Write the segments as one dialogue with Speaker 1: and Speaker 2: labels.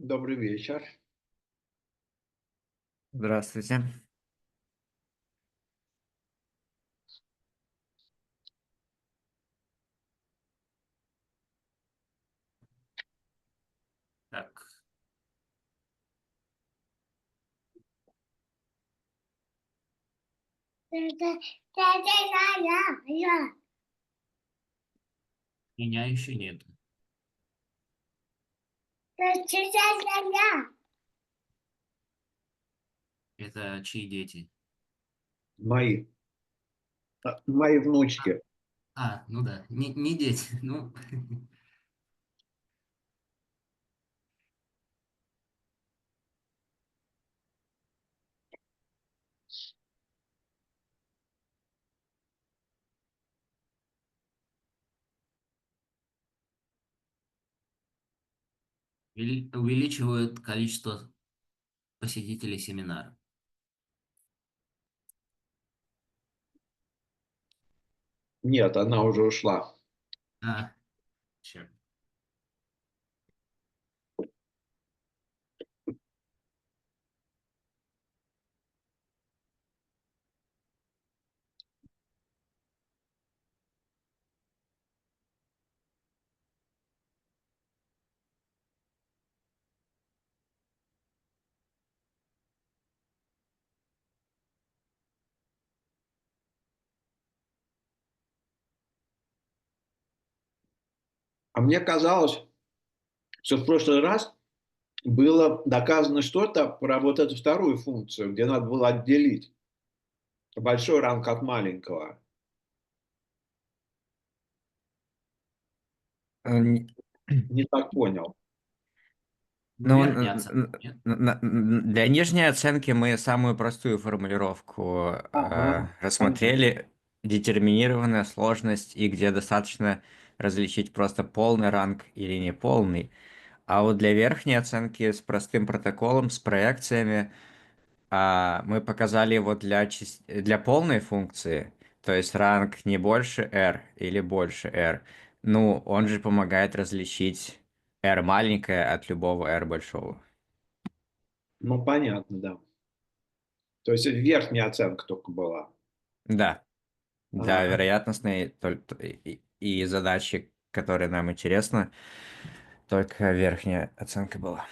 Speaker 1: Добрый вечер.
Speaker 2: Здравствуйте. Так, меня еще нет. Это чьи дети?
Speaker 1: Мои, мои внучки.
Speaker 2: Ну да, не дети. Ну, увеличивают количество посетителей семинара.
Speaker 1: Нет, она уже ушла.
Speaker 2: Черт.
Speaker 1: А мне казалось, что в прошлый раз было доказано что-то про вот эту вторую функцию, где надо было отделить большой ранг от маленького.
Speaker 2: Э, не-
Speaker 1: Не так понял.
Speaker 2: Ну,
Speaker 1: Нет?
Speaker 2: верхняя оценка, нет? Для нижней оценки мы самую простую формулировку
Speaker 1: Ага, понятно.
Speaker 2: рассмотрели. Детерминированная сложность, и где достаточно различить просто полный ранг или неполный. А вот для верхней оценки с простым протоколом, с проекциями, мы показали его для полной функции, то есть ранг не больше r или больше r. Ну, он же помогает различить r маленькое от любого r большого.
Speaker 1: Ну, понятно, да. То есть верхняя оценка только была.
Speaker 2: Да, для
Speaker 1: Ага.
Speaker 2: вероятностной и задачи, которые нам интересны, только верхняя оценка была.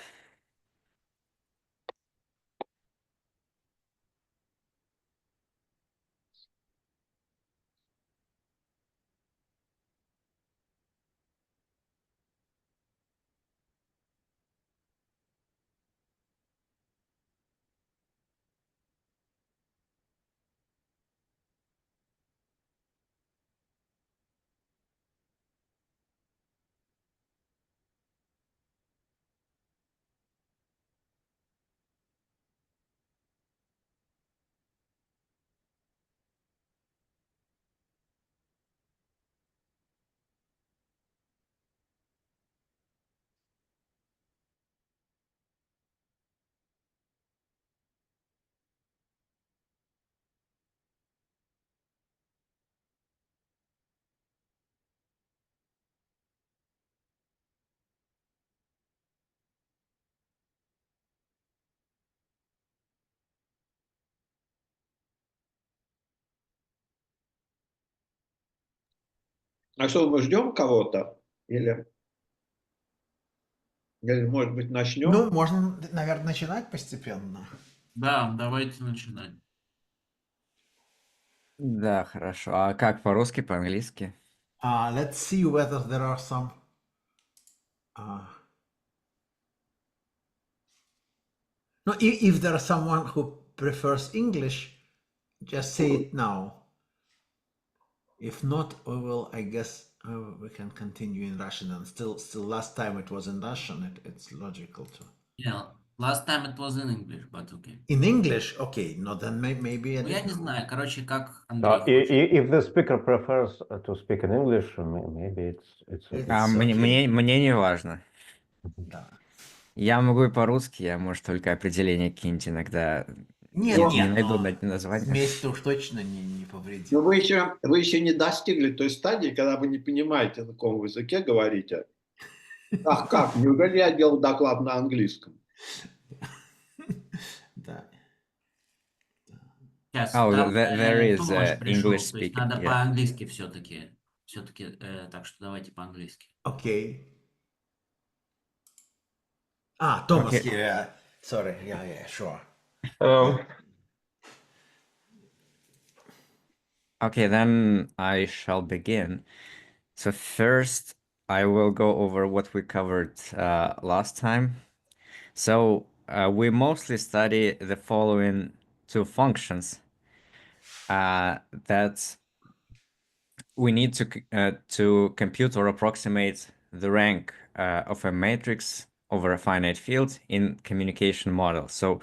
Speaker 1: А что, мы ждем кого-то? Или, может быть, начнем?
Speaker 3: Ну, можно, наверное, начинать постепенно.
Speaker 2: Да, давайте начинать. Да, хорошо. А как по-русски, по-английски?
Speaker 3: Let's see whether there are some... Uh, no, if there is someone who prefers English, just say it now. If not, we will, I guess, we can continue in Russian. And still last time it was in Russian. It's logical to...
Speaker 2: Yeah, last time it was in English, but okay.
Speaker 3: In English? Okay, no, then maybe I
Speaker 2: Ну, я
Speaker 3: didn't
Speaker 2: не
Speaker 3: know.
Speaker 2: знаю, короче, как Андрей хочет.
Speaker 4: If the speaker prefers to speak in English, maybe it's okay.
Speaker 3: It's okay.
Speaker 2: Мне не важно.
Speaker 3: Да.
Speaker 2: Я могу и по-русски, я, может, только определение какие-нибудь иногда
Speaker 3: Нет,
Speaker 2: не
Speaker 3: нет,
Speaker 2: найду
Speaker 3: но
Speaker 2: название.
Speaker 3: смесь-то уж точно не повредит.
Speaker 1: Но вы еще не достигли той стадии, когда вы не понимаете, на каком языке говорите. Как? Неужели я делал доклад на английском?
Speaker 3: Да.
Speaker 5: Сейчас,
Speaker 2: Oh,
Speaker 5: там
Speaker 2: there is
Speaker 5: помощь
Speaker 2: English
Speaker 5: пришел, то есть
Speaker 2: speaking.
Speaker 5: надо
Speaker 2: Yeah.
Speaker 5: по-английски все-таки. Все-таки, так что давайте по-английски.
Speaker 3: Okay. Ah, Thomas
Speaker 2: Okay.
Speaker 3: here. Yeah. Sorry. Yeah, sure.
Speaker 4: Hello.
Speaker 2: Okay, then I shall begin. So first, I will go over what we covered last time. So we mostly study the following two functions that we need to compute or approximate the rank of a matrix over a finite field in communication model. So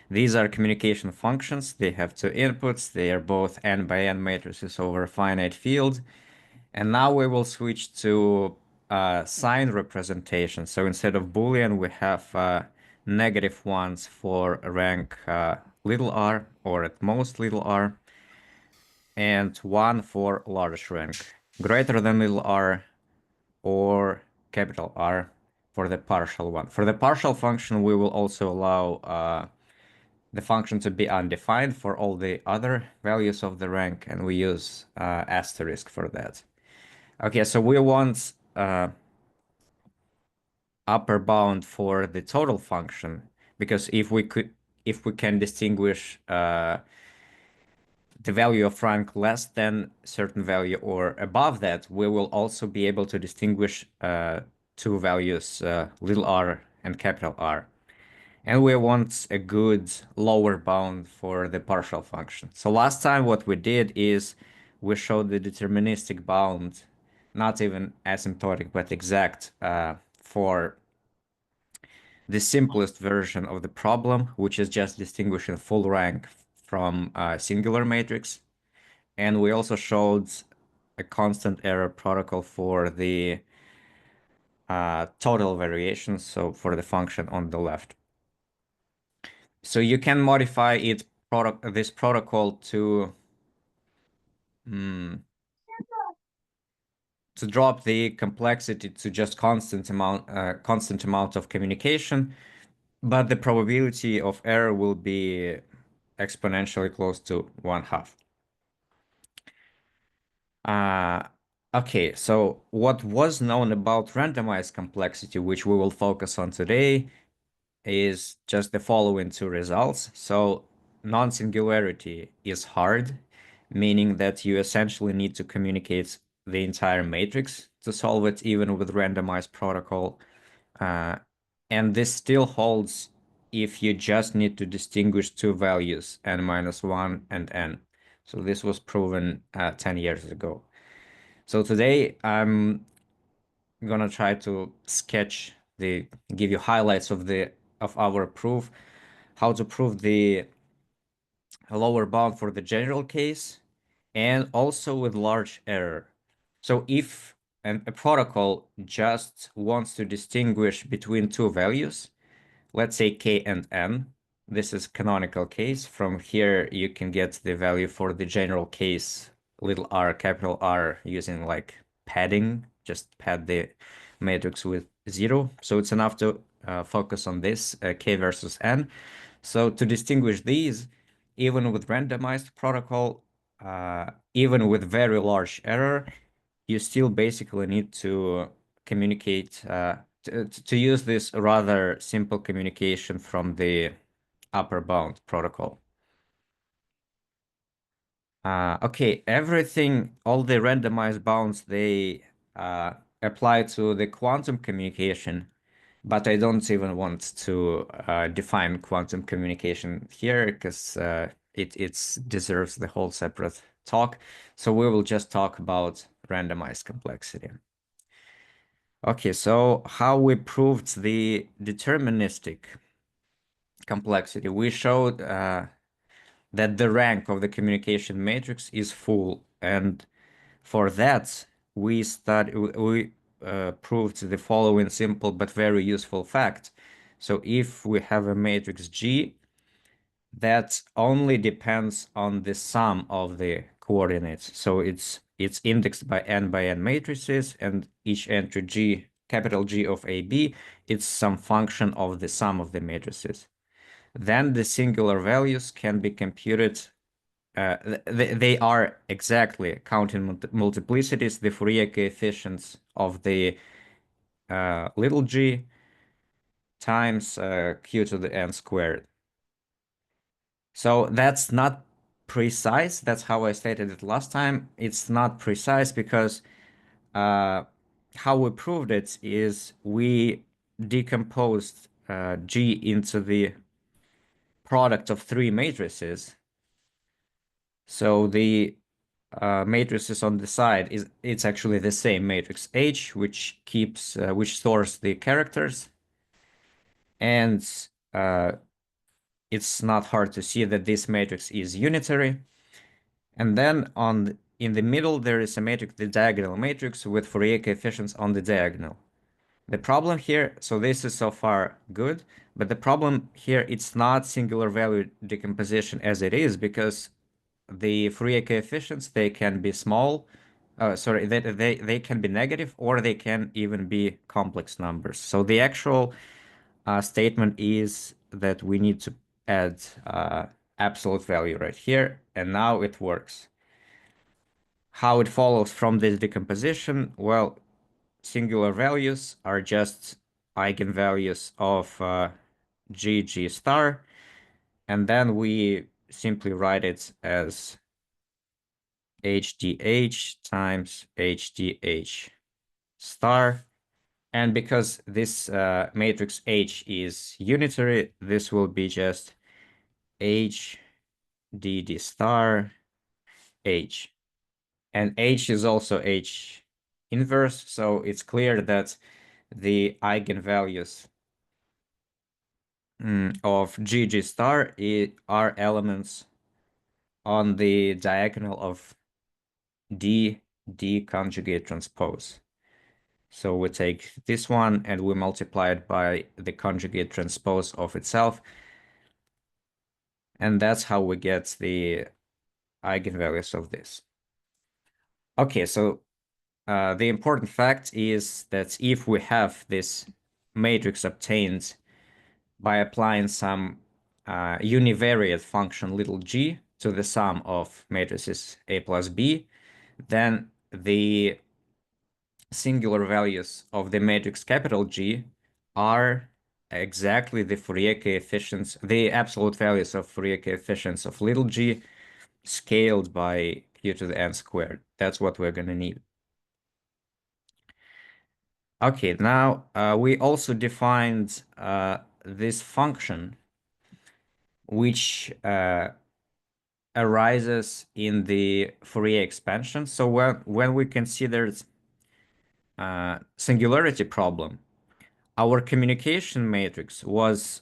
Speaker 2: these are communication functions. They have two inputs. They are both n by n matrices over a finite field. And now we will switch to sign representation. So instead of Boolean, we have negative ones for rank little r or at most little r, and one for large rank, greater than little r or capital R for the partial one. For the partial function, we will also allow the function to be undefined for all the other values of the rank, and we use asterisk for that. Okay, so we want upper bound for the total function, because if we can distinguish the value of rank less than certain value or above that, we will also be able to distinguish two values, little r and capital R. And we want a good lower bound for the partial function. So last time what we did is we showed the deterministic bound, not even asymptotic, but exact for the simplest version of the problem, which is just distinguishing full rank from a singular matrix. And we also showed a constant error protocol for the total variation, so for the function on the left. So you can modify this protocol to drop the complexity to just constant amount of communication, but the probability of error will be exponentially close to 1/2. Okay, so what was known about randomized complexity, which we will focus on today, is just the following two results. So non-singularity is hard, meaning that you essentially need to communicate the entire matrix to solve it, even with randomized protocol. And this still holds if you just need to distinguish two values, n-1 and n. So this was proven 10 years ago. So today I'm gonna try to give you highlights of our proof, how to prove the lower bound for the general case, and also with large error. So if a protocol just wants to distinguish between two values, let's say k and n, this is canonical case. From here, you can get the value for the general case, little r, capital R, using like padding, just pad the matrix with 0. So it's enough to focus on this, k versus n. So to distinguish these, even with randomized protocol, even with very large error, you still basically need to communicate, to use this rather simple communication from the upper bound protocol. Okay, all the randomized bounds, they apply to the quantum communication, but I don't even want to define quantum communication here because it deserves the whole separate talk. So we will just talk about randomized complexity. Okay, so how we proved the deterministic complexity? We showed that the rank of the communication matrix is full, and for that we proved the following simple but very useful fact. So if we have a matrix G that only depends on the sum of the coordinates, so it's indexed by n matrices, and each entry G capital G of AB, it's some function of the sum of the matrices. Then the singular values can be computed. They are exactly counting multiplicities, the Fourier coefficients of the little g times q to the n squared. So that's not precise. That's how I stated it last time. It's not precise because how we proved it is we decomposed G into the product of three matrices. So the matrices on the side it's actually the same matrix H, which stores the characters, and it's not hard to see that this matrix is unitary. And then in the middle there is a matrix, the diagonal matrix, with Fourier coefficients on the diagonal. The problem here, so this is so far good, but the problem here, it's not singular value decomposition as it is, because the Fourier coefficients, they can be small, they can be negative, or they can even be complex numbers. So the actual statement is that we need to add absolute value right here, and now it works. How it follows from this decomposition? Well, singular values are just eigenvalues of G star, and then we simply write it as HDH times HDH star. And because this matrix H is unitary, this will be just HDD star H. And H is also H inverse, so it's clear that the eigenvalues of GG star are elements on the diagonal of D conjugate transpose. So we take this one and we multiply it by the conjugate transpose of itself. And that's how we get the eigenvalues of this. Okay, so the important fact is that if we have this matrix obtained by applying some univariate function little g to the sum of matrices A plus B, then the singular values of the matrix capital G are exactly the Fourier coefficients, the absolute values of Fourier coefficients of little g scaled by q to the n squared. That's what we're going to need. Okay, now we also defined this function which arises in the Fourier expansion. So when we considered singularity problem, our communication matrix was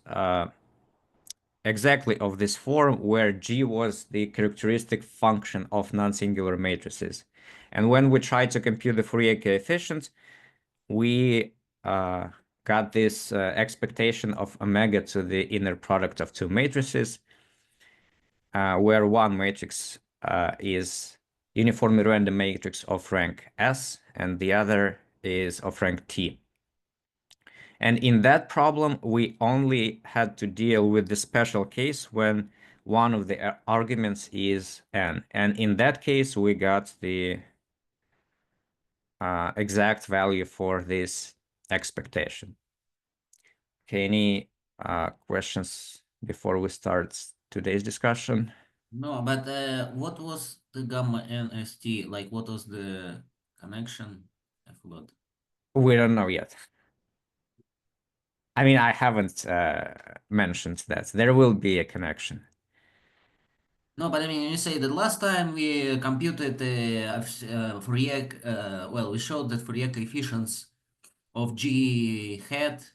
Speaker 2: exactly of this form, where G was the characteristic function of non-singular matrices. And when we tried to compute the Fourier coefficient, we got this expectation of omega to the inner product of two matrices, where one matrix is uniformly random matrix of rank S, and the other is of rank T. And in that problem, we only had to deal with the special case when one of the arguments is n. And in that case, we got the exact value for this expectation. Okay, any questions before we start today's discussion?
Speaker 5: No, but what was the gamma NST? Like, what was the connection? I forgot.
Speaker 2: We don't know yet. I mean, I haven't mentioned that. There will be a connection.
Speaker 5: No, but I mean, you say that last time we computed Fourier, well, we showed that Fourier coefficients of G hat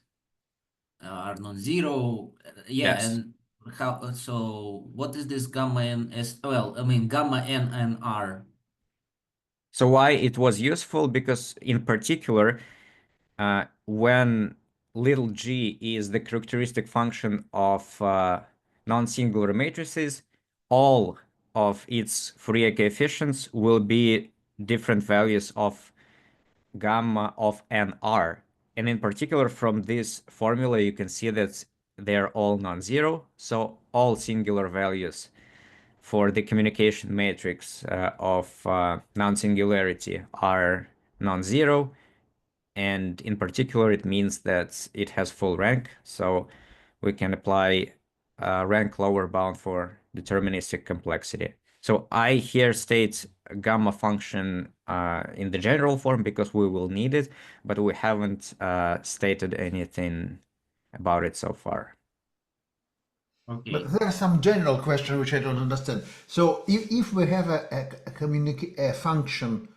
Speaker 5: are non-zero. Yeah,
Speaker 2: Yes.
Speaker 5: and how? So what is this gamma n s? Well, I mean gamma n and r.
Speaker 2: So why it was useful? Because in particular, when little g is the characteristic function of non-singular matrices, all of its Fourier coefficients will be different values of gamma of nr. And in particular, from this formula, you can see that they're all non-zero. So all singular values for the communication matrix of non-singularity are non-zero. And in particular, it means that it has full rank. So we can apply rank lower bound for deterministic complexity. So I here state a gamma function in the general form because we will need it, but we haven't stated anything about it so far.
Speaker 5: Okay.
Speaker 3: But there are some general questions which I don't understand. So if we have a function,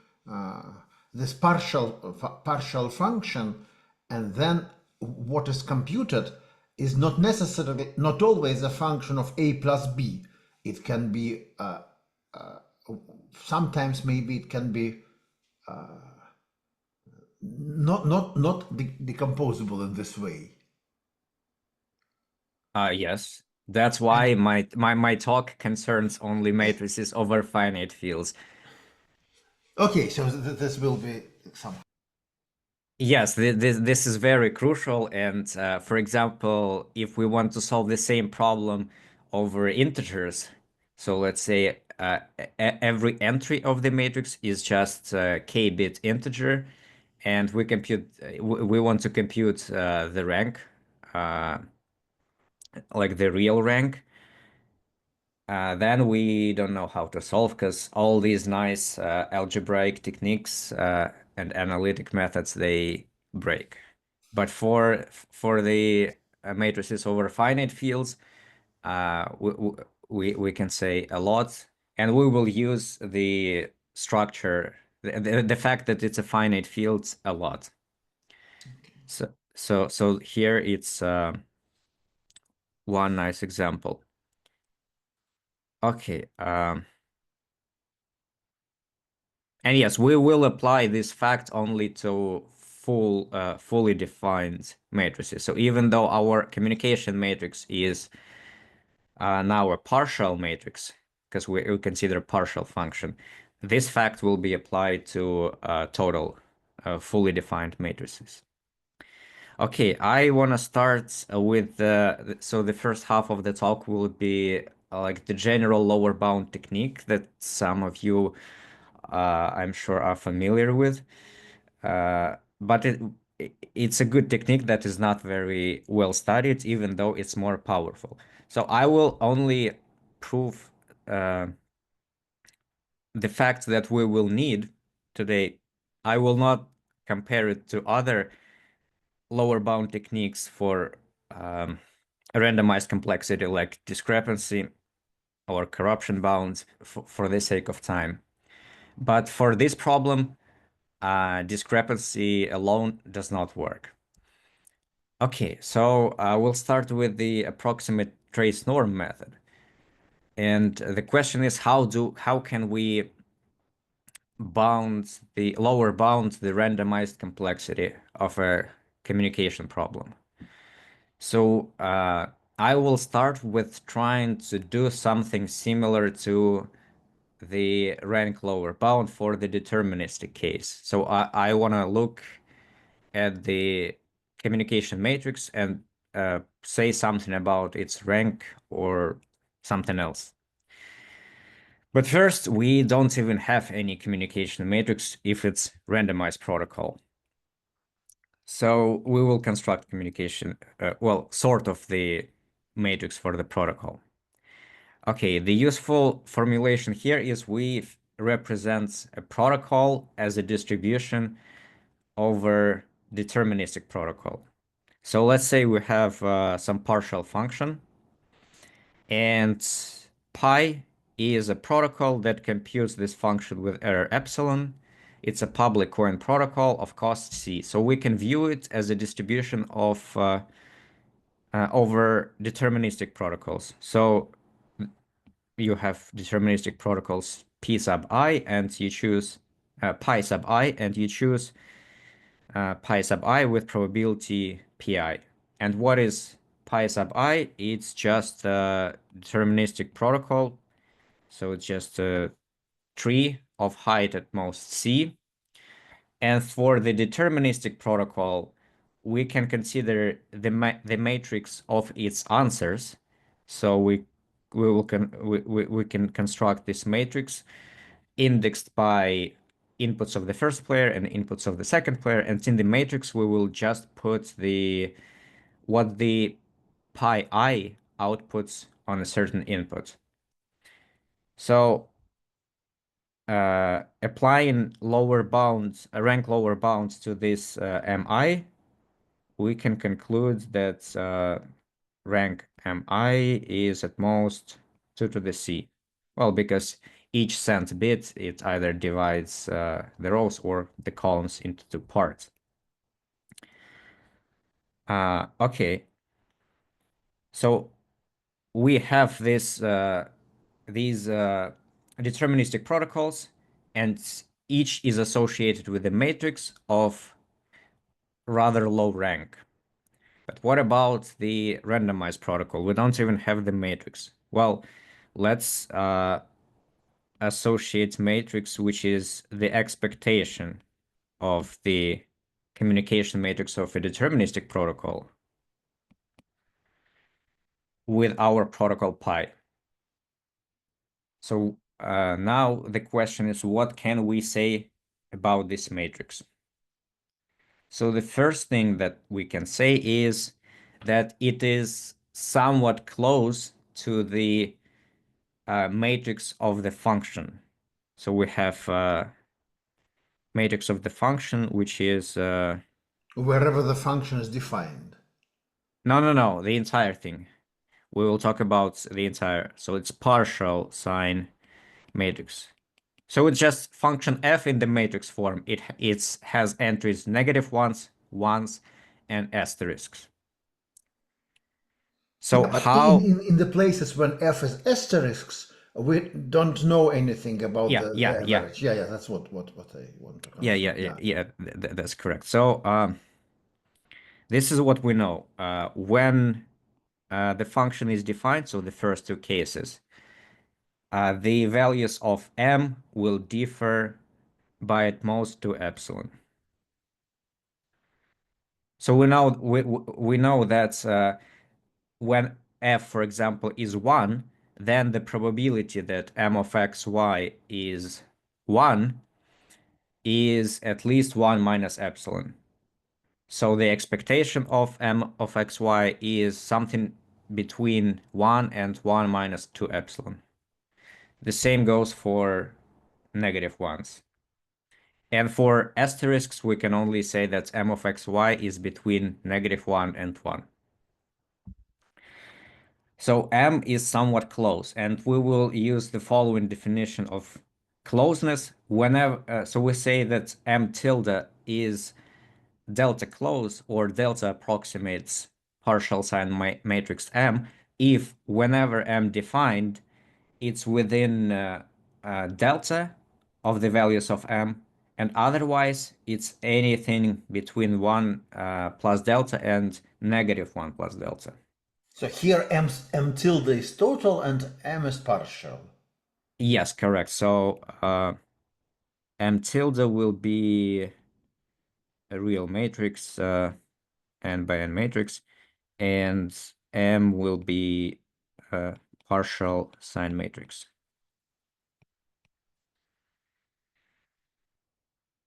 Speaker 3: this partial function, and then what is computed is not necessarily, not always a function of a plus b. It can be, sometimes maybe it can be not decomposable in this way.
Speaker 2: Yes, that's why my talk concerns only matrices over finite fields.
Speaker 3: Okay, so this will be some.
Speaker 2: Yes, this is very crucial. And for example, if we want to solve the same problem over integers, so let's say every entry of the matrix is just a k-bit integer, and we want to compute the rank, like the real rank. Then we don't know how to solve because all these nice algebraic techniques and analytic methods, they break. But for the matrices over finite fields, we can say a lot, and we will use the structure, the fact that it's a finite field a lot. So here it's one nice example. Okay. And yes, we will apply this fact only to fully defined matrices. So even though our communication matrix is now a partial matrix, because we consider partial function, this fact will be applied to total fully defined matrices. Okay, I want to start with so the first half of the talk will be like the general lower bound technique that some of you I'm sure are familiar with. But it's a good technique that is not very well studied, even though it's more powerful. So I will only prove the fact that we will need today. I will not compare it to other lower bound techniques for randomized complexity like discrepancy or corruption bounds for the sake of time. But for this problem, discrepancy alone does not work. Okay, so we'll start with the approximate trace norm method. And the question is how can we lower bound the randomized complexity of a communication problem? So I will start with trying to do something similar to the rank lower bound for the deterministic case. So I want to look at the communication matrix and say something about its rank or something else. But first, we don't even have any communication matrix if it's randomized protocol. So we will construct communication, sort of the matrix for the protocol. Okay, the useful formulation here is we represent a protocol as a distribution over deterministic protocol. So let's say we have some partial function, and pi is a protocol that computes this function with error epsilon. It's a public coin protocol of cost c. So we can view it as a distribution of over deterministic protocols. So you have deterministic protocols p sub I, and you choose pi sub I, and you choose pi sub I with probability pi. And what is pi sub I? It's just a deterministic protocol. So it's just a tree of height at most c. And for the deterministic protocol, we can consider the matrix of its answers. So we can construct this matrix indexed by inputs of the first player and inputs of the second player, and in the matrix we will just put what the pi I outputs on a certain input. So applying lower bounds, rank lower bounds to this mi, we can conclude that rank mi is at most 2 to the c. Well, because each cent bit, it either divides the rows or the columns into two parts. Okay, so we have these deterministic protocols, and each is associated with a matrix of rather low rank. But what about the randomized protocol? We don't even have the matrix. Well, let's associate matrix, which is the expectation of the communication matrix of a deterministic protocol, with our protocol pi. So now the question is, what can we say about this matrix? So the first thing that we can say is that it is somewhat close to the matrix of the function. So we have matrix of the function, which is
Speaker 3: wherever the function is defined.
Speaker 2: no, the entire thing. We will talk about the entire. So it's partial sign matrix. So it's just function f in the matrix form. It has entries -1s, 1s, and asterisks. So
Speaker 3: Yeah, but
Speaker 2: how?
Speaker 3: in the places when f is asterisks, we don't know anything about
Speaker 2: Yeah,
Speaker 3: the
Speaker 2: yeah, yeah,
Speaker 3: average. Yeah, that's what I want to confirm.
Speaker 2: yeah. That's correct. So this is what we know. When the function is defined, so the first two cases, the values of m will differ by at most 2 epsilon. So we know that when f, for example, is 1, then the probability that m of xy is 1 is at least 1 minus epsilon. So the expectation of m of xy is something between 1 and 1 minus 2 epsilon. The same goes for -1s. And for asterisks, we can only say that m of xy is between -1 and 1. So m is somewhat close, and we will use the following definition of closeness whenever. So we say that m tilde is delta close, or delta approximates partial sign matrix M, if whenever M defined, it's within delta of the values of M, and otherwise it's anything between 1 plus delta and -1 plus delta.
Speaker 3: So here m tilde is total and m is partial.
Speaker 2: Yes, correct. So M tilde will be a real matrix, n by n matrix, and M will be a partial sign matrix.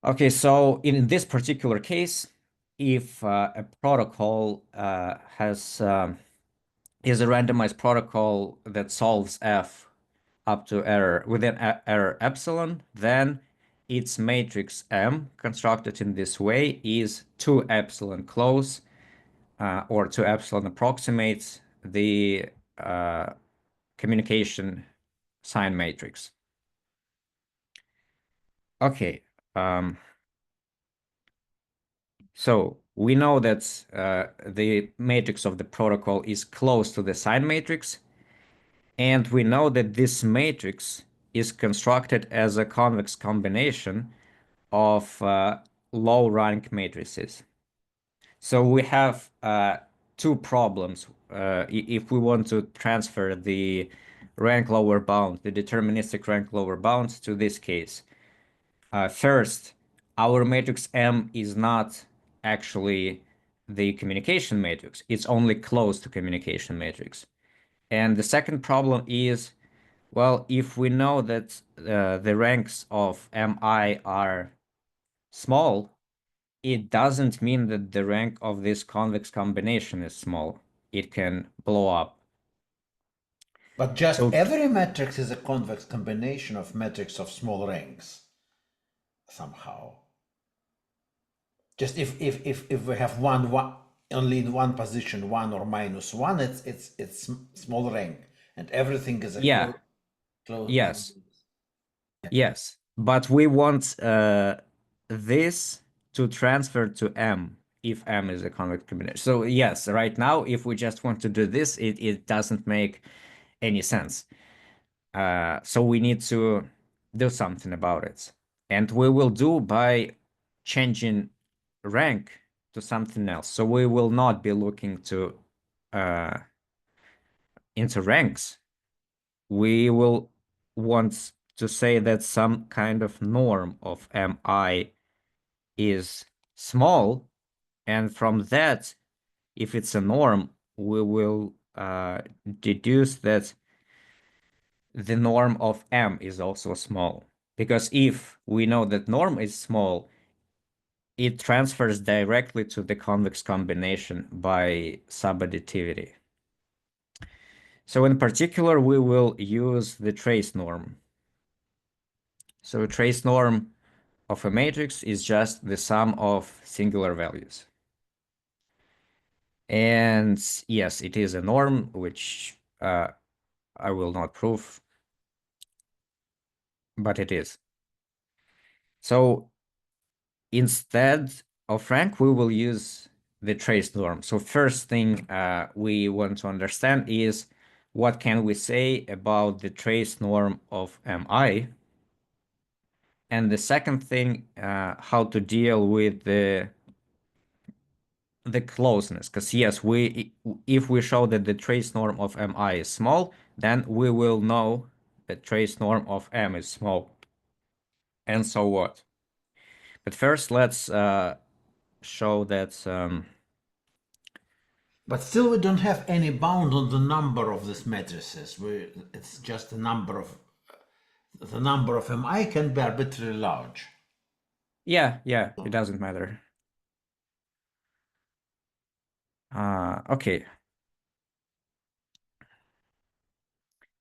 Speaker 2: Okay, so in this particular case, if a protocol is a randomized protocol that solves f up to error within error epsilon, then its matrix M constructed in this way is 2 epsilon close, or 2 epsilon approximates the communication sign matrix. Okay, so we know that the matrix of the protocol is close to the sign matrix, and we know that this matrix is constructed as a convex combination of low rank matrices. So we have two problems if we want to transfer the rank lower bound, the deterministic rank lower bound, to this case. First, our matrix M is not actually the communication matrix. It's only close to communication matrix. And the second problem is, well, if we know that the ranks of mi are small, it doesn't mean that the rank of this convex combination is small. It can blow up.
Speaker 3: But just
Speaker 2: So
Speaker 3: every matrix is a convex combination of matrix of small ranks somehow. Just if we have one only in one position, 1 or -1, it's small rank, and everything is a
Speaker 2: yeah,
Speaker 3: close.
Speaker 2: yes, yes. But we want this to transfer to M if M is a convex combination. So yes, right now, if we just want to do this, it doesn't make any sense. So we need to do something about it. And we will do by changing rank to something else. So we will not be looking to into ranks. We will want to say that some kind of norm of mi is small, and from that, if it's a norm, we will deduce that the norm of m is also small. Because if we know that norm is small, it transfers directly to the convex combination by subadditivity. So in particular, we will use the trace norm. So a trace norm of a matrix is just the sum of singular values. And yes, it is a norm, which I will not prove, but it is. So instead of rank, we will use the trace norm. So first thing we want to understand is what can we say about the trace norm of mi? And the second thing, how to deal with the closeness, because yes, if we show that the trace norm of mi is small, then we will know that trace norm of m is small, and so what. But first, let's show that.
Speaker 3: But still, we don't have any bound on the number of these matrices. It's just the number of mi can be arbitrarily large.
Speaker 2: Yeah, it doesn't matter. Okay.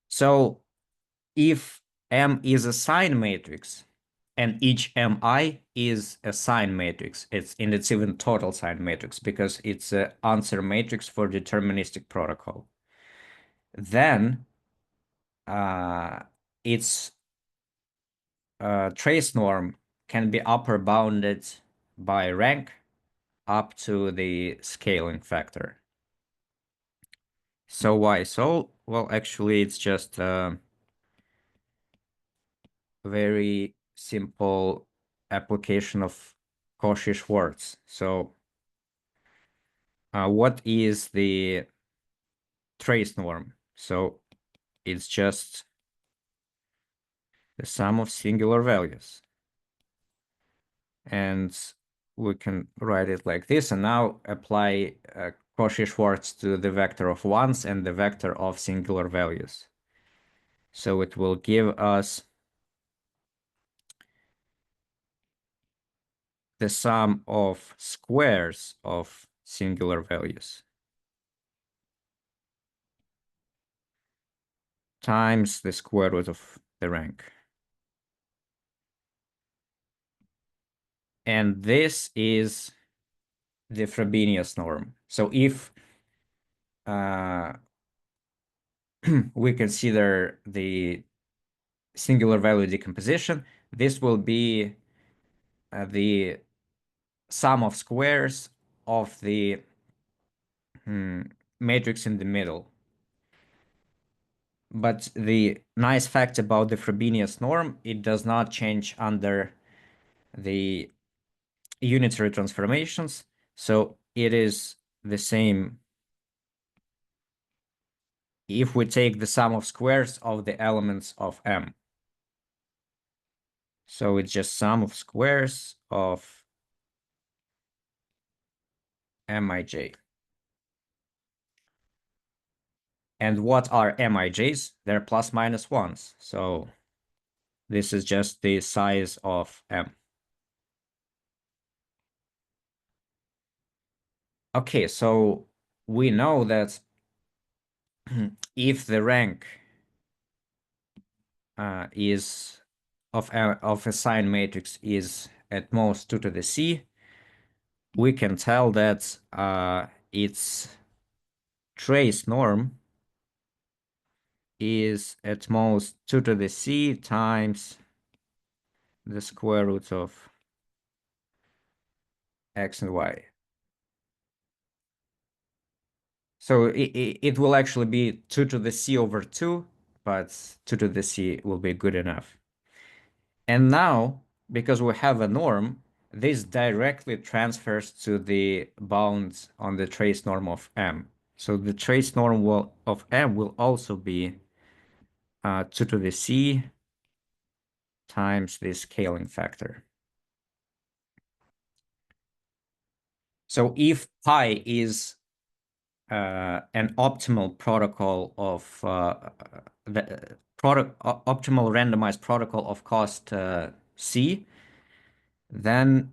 Speaker 2: So if M is a sign matrix and each Mi is a sign matrix, it's even total sign matrix because it's an answer matrix for deterministic protocol, then its trace norm can be upper bounded by rank up to the scaling factor. So why so? Well, actually, it's just a very simple application of Cauchy-Schwarz. So what is the trace norm? So it's just the sum of singular values. And we can write it like this, and now apply Cauchy-Schwarz to the vector of ones and the vector of singular values. So it will give us the sum of squares of singular values times the square root of the rank. And this is the Frobenius norm. So if we consider the singular value decomposition, this will be the sum of squares of the matrix in the middle. But the nice fact about the Frobenius norm, it does not change under the unitary transformations. So it is the same if we take the sum of squares of the elements of M. So it's just sum of squares of mij. And what are mijs? They're plus minus ones. So this is just the size of M. Okay, so we know that if the rank is of a sign matrix is at most 2 to the c, we can tell that its trace norm is at most 2 to the c times the square root of x and y. So it will actually be 2 to the c over 2, but 2 to the c will be good enough. And now, because we have a norm, this directly transfers to the bounds on the trace norm of M. So the trace norm of M will also be 2 to the c times the scaling factor. So if pi is an optimal protocol of the optimal randomized protocol of cost C, then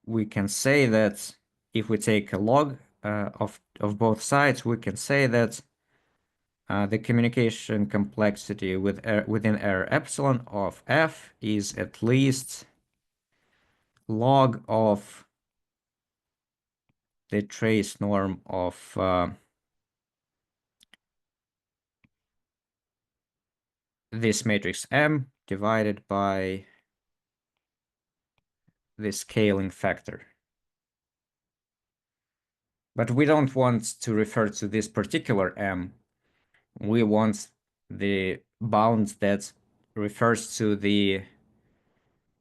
Speaker 2: we can say that if we take a log of both sides, we can say that the communication complexity within error epsilon of f is at least log of the trace norm of this matrix M divided by the scaling factor. But we don't want to refer to this particular M. We want the bound that refers to the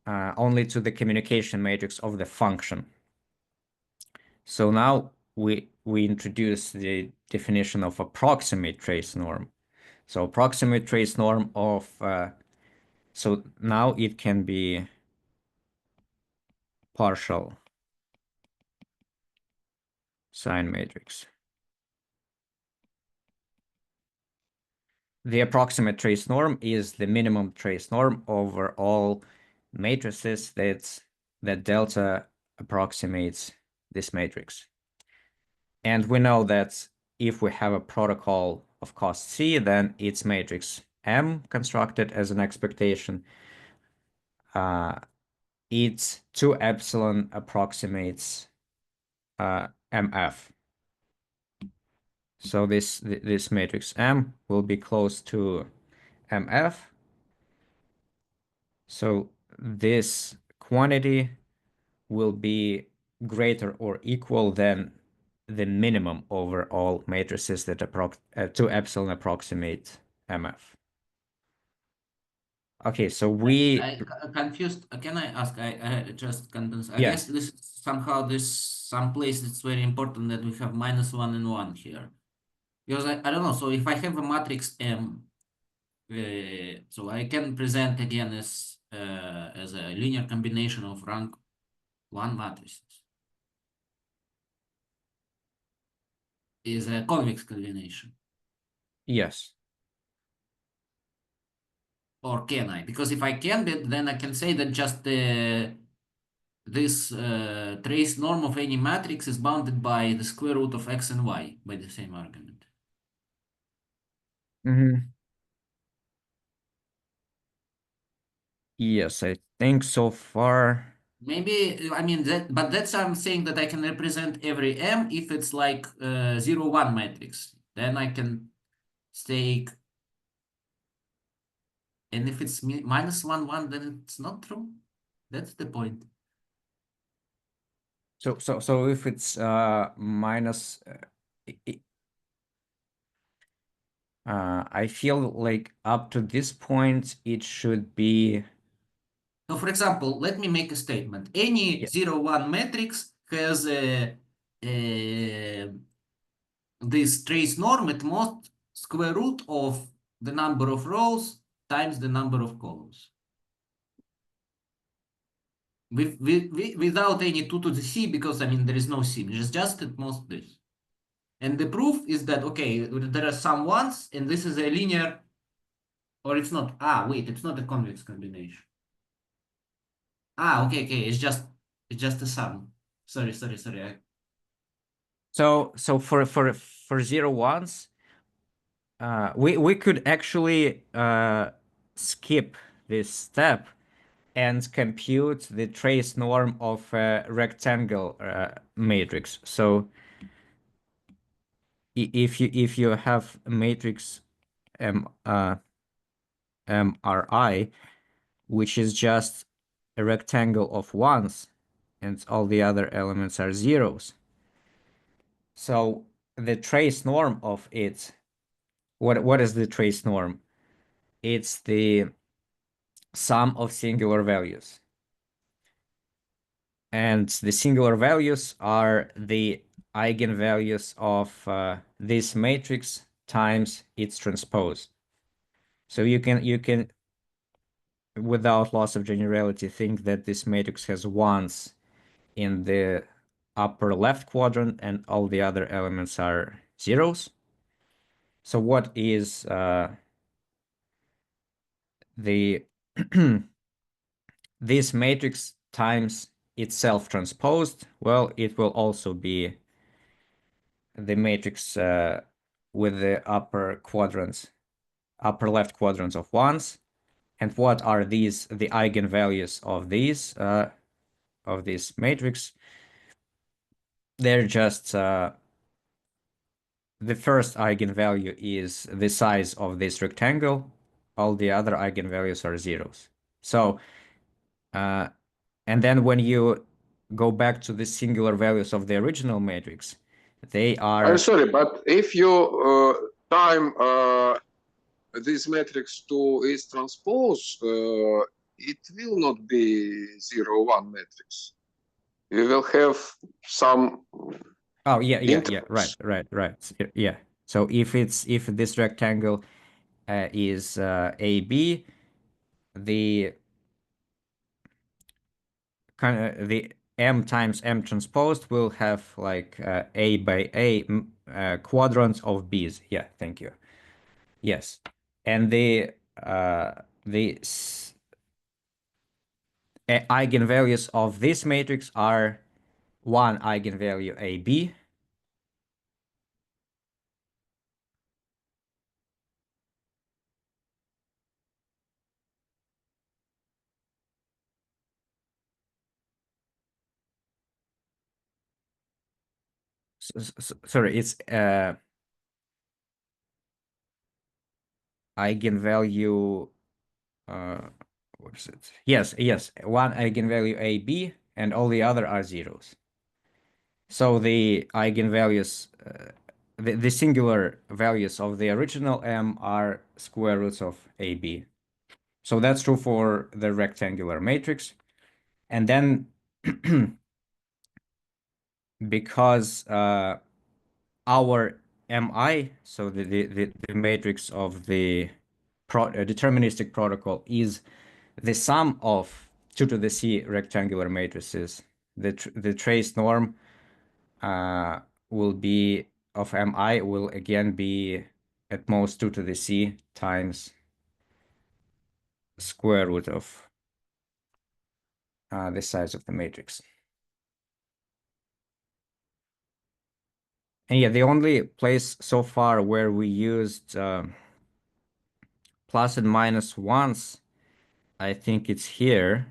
Speaker 2: only to the communication matrix of the function. So now we introduce the definition of approximate trace norm. So approximate trace norm of so now it can be partial sign matrix. The approximate trace norm is the minimum trace norm over all matrices that delta approximates this matrix. And we know that if we have a protocol of cost C, then its matrix M constructed as an expectation, its 2 epsilon approximates MF. So this matrix M will be close to MF. So this quantity will be greater or equal than the minimum over all matrices that 2 epsilon approximate MF. Okay, so
Speaker 5: I confused. Can I ask? I just confused. I
Speaker 2: Yeah.
Speaker 5: guess this somehow some place it's very important that we have -1 and 1 here, because I don't know. So if I have a matrix M, so I can present again as a linear combination of rank 1 matrices. Is a convex combination.
Speaker 2: Yes.
Speaker 5: Or can I? Because if I can, then I can say that just this trace norm of any matrix is bounded by the square root of x and y by the same argument.
Speaker 2: Yes, I think so far.
Speaker 5: Maybe, I mean, but that's I'm saying that I can represent every m if it's like 0, 1 matrix. Then I can take, and if it's -1, 1, then it's not true. That's the point.
Speaker 2: So if it's minus, I feel like up to this point it should be.
Speaker 5: So, for example, let me make a statement. Any 0, 1 matrix has this trace norm at most square root of the number of rows times the number of columns. without any 2 to the c, because I mean there is no c, just at most this. And the proof is that okay, there are some ones, and this is a linear, or it's not. Wait, it's not a convex combination. Okay, it's just a sum. Sorry.
Speaker 2: So for 0 ones, we could actually skip this step and compute the trace norm of a rectangle matrix. So if you have a matrix MRI, which is just a rectangle of ones, and all the other elements are zeros. So the trace norm of it, what is the trace norm? It's the sum of singular values. And the singular values are the eigenvalues of this matrix times its transpose. So you can without loss of generality think that this matrix has ones in the upper left quadrant and all the other elements are zeros. So what is the this matrix times itself transposed? Well, it will also be the matrix with the upper left quadrants of ones. And what are the eigenvalues of this matrix? They're just the first eigenvalue is the size of this rectangle. All the other eigenvalues are zeros. So, and then when you go back to the singular values of the original matrix, they are.
Speaker 6: I'm sorry, but if you time this matrix to its transpose, it will not be 0, 1 matrix. You will have some.
Speaker 2: Oh yeah, right. Yeah. So if this rectangle is AB, the M times M transposed will have like A by A quadrants of B's. Yeah, thank you. Yes, and the eigenvalues of this matrix are one eigenvalue AB. Sorry, it's eigenvalue. What is it? Yes, one eigenvalue AB, and all the other are zeros. So the eigenvalues, the singular values of the original M are square roots of AB. So that's true for the rectangular matrix. And then because our MI, so the matrix of the deterministic protocol is the sum of 2 to the C rectangular matrices, the trace norm will be of MI will again be at most 2 to the C times square root of the size of the matrix. And yeah, the only place so far where we used plus and minus ones, I think it's here.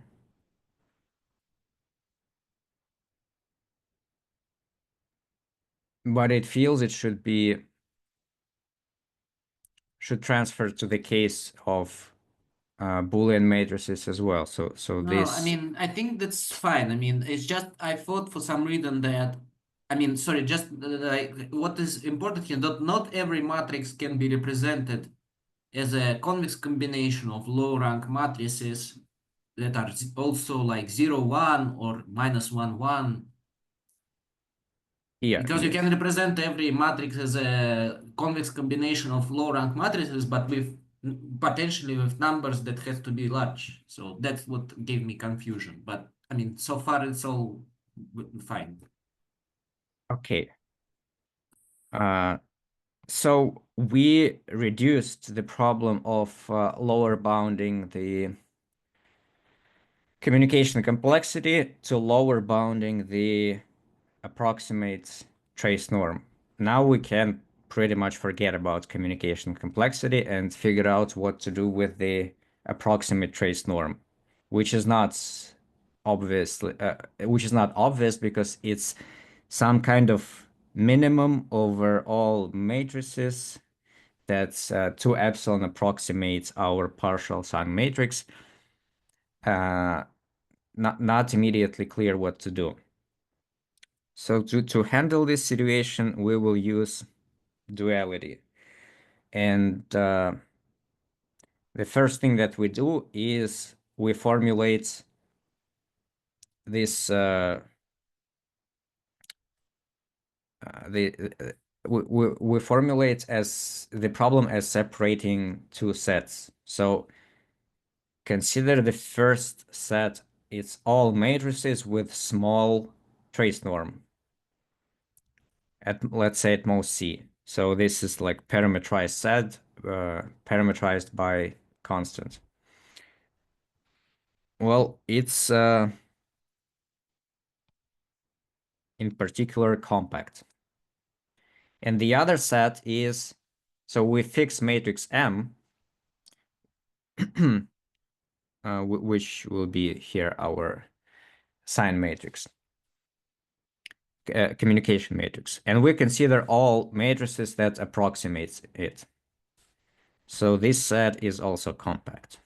Speaker 2: But it feels it should transfer to the case of Boolean matrices as well. So
Speaker 5: No,
Speaker 2: this.
Speaker 5: I mean, I think that's fine. I mean, it's just I thought for some reason that, I mean, sorry, just like what is important here, that not every matrix can be represented as a convex combination of low rank matrices that are also like 0, 1 or minus 1, 1.
Speaker 2: Yeah,
Speaker 5: because you
Speaker 2: yes.
Speaker 5: can represent every matrix as a convex combination of low rank matrices, but with potentially with numbers that has to be large. So that's what gave me confusion. But I mean, so far it's all fine.
Speaker 2: Okay. So we reduced the problem of lower bounding the communication complexity to lower bounding the approximate trace norm. Now we can pretty much forget about communication complexity and figure out what to do with the approximate trace norm, which is not obvious because it's some kind of minimum over all matrices that's 2 epsilon approximates our partial sign matrix. Not immediately clear what to do. So to handle this situation, we will use duality. And the first thing that we do is we formulate this we formulate as the problem as separating 2 sets. So consider the first set, it's all matrices with small trace norm at, let's say, at most C. So this is like parametrized set, parametrized by constant. Well, it's in particular compact. And the other set is, so we fix matrix M, which will be here our sign matrix, communication matrix. And we consider all matrices that approximates it. So this set is also compact.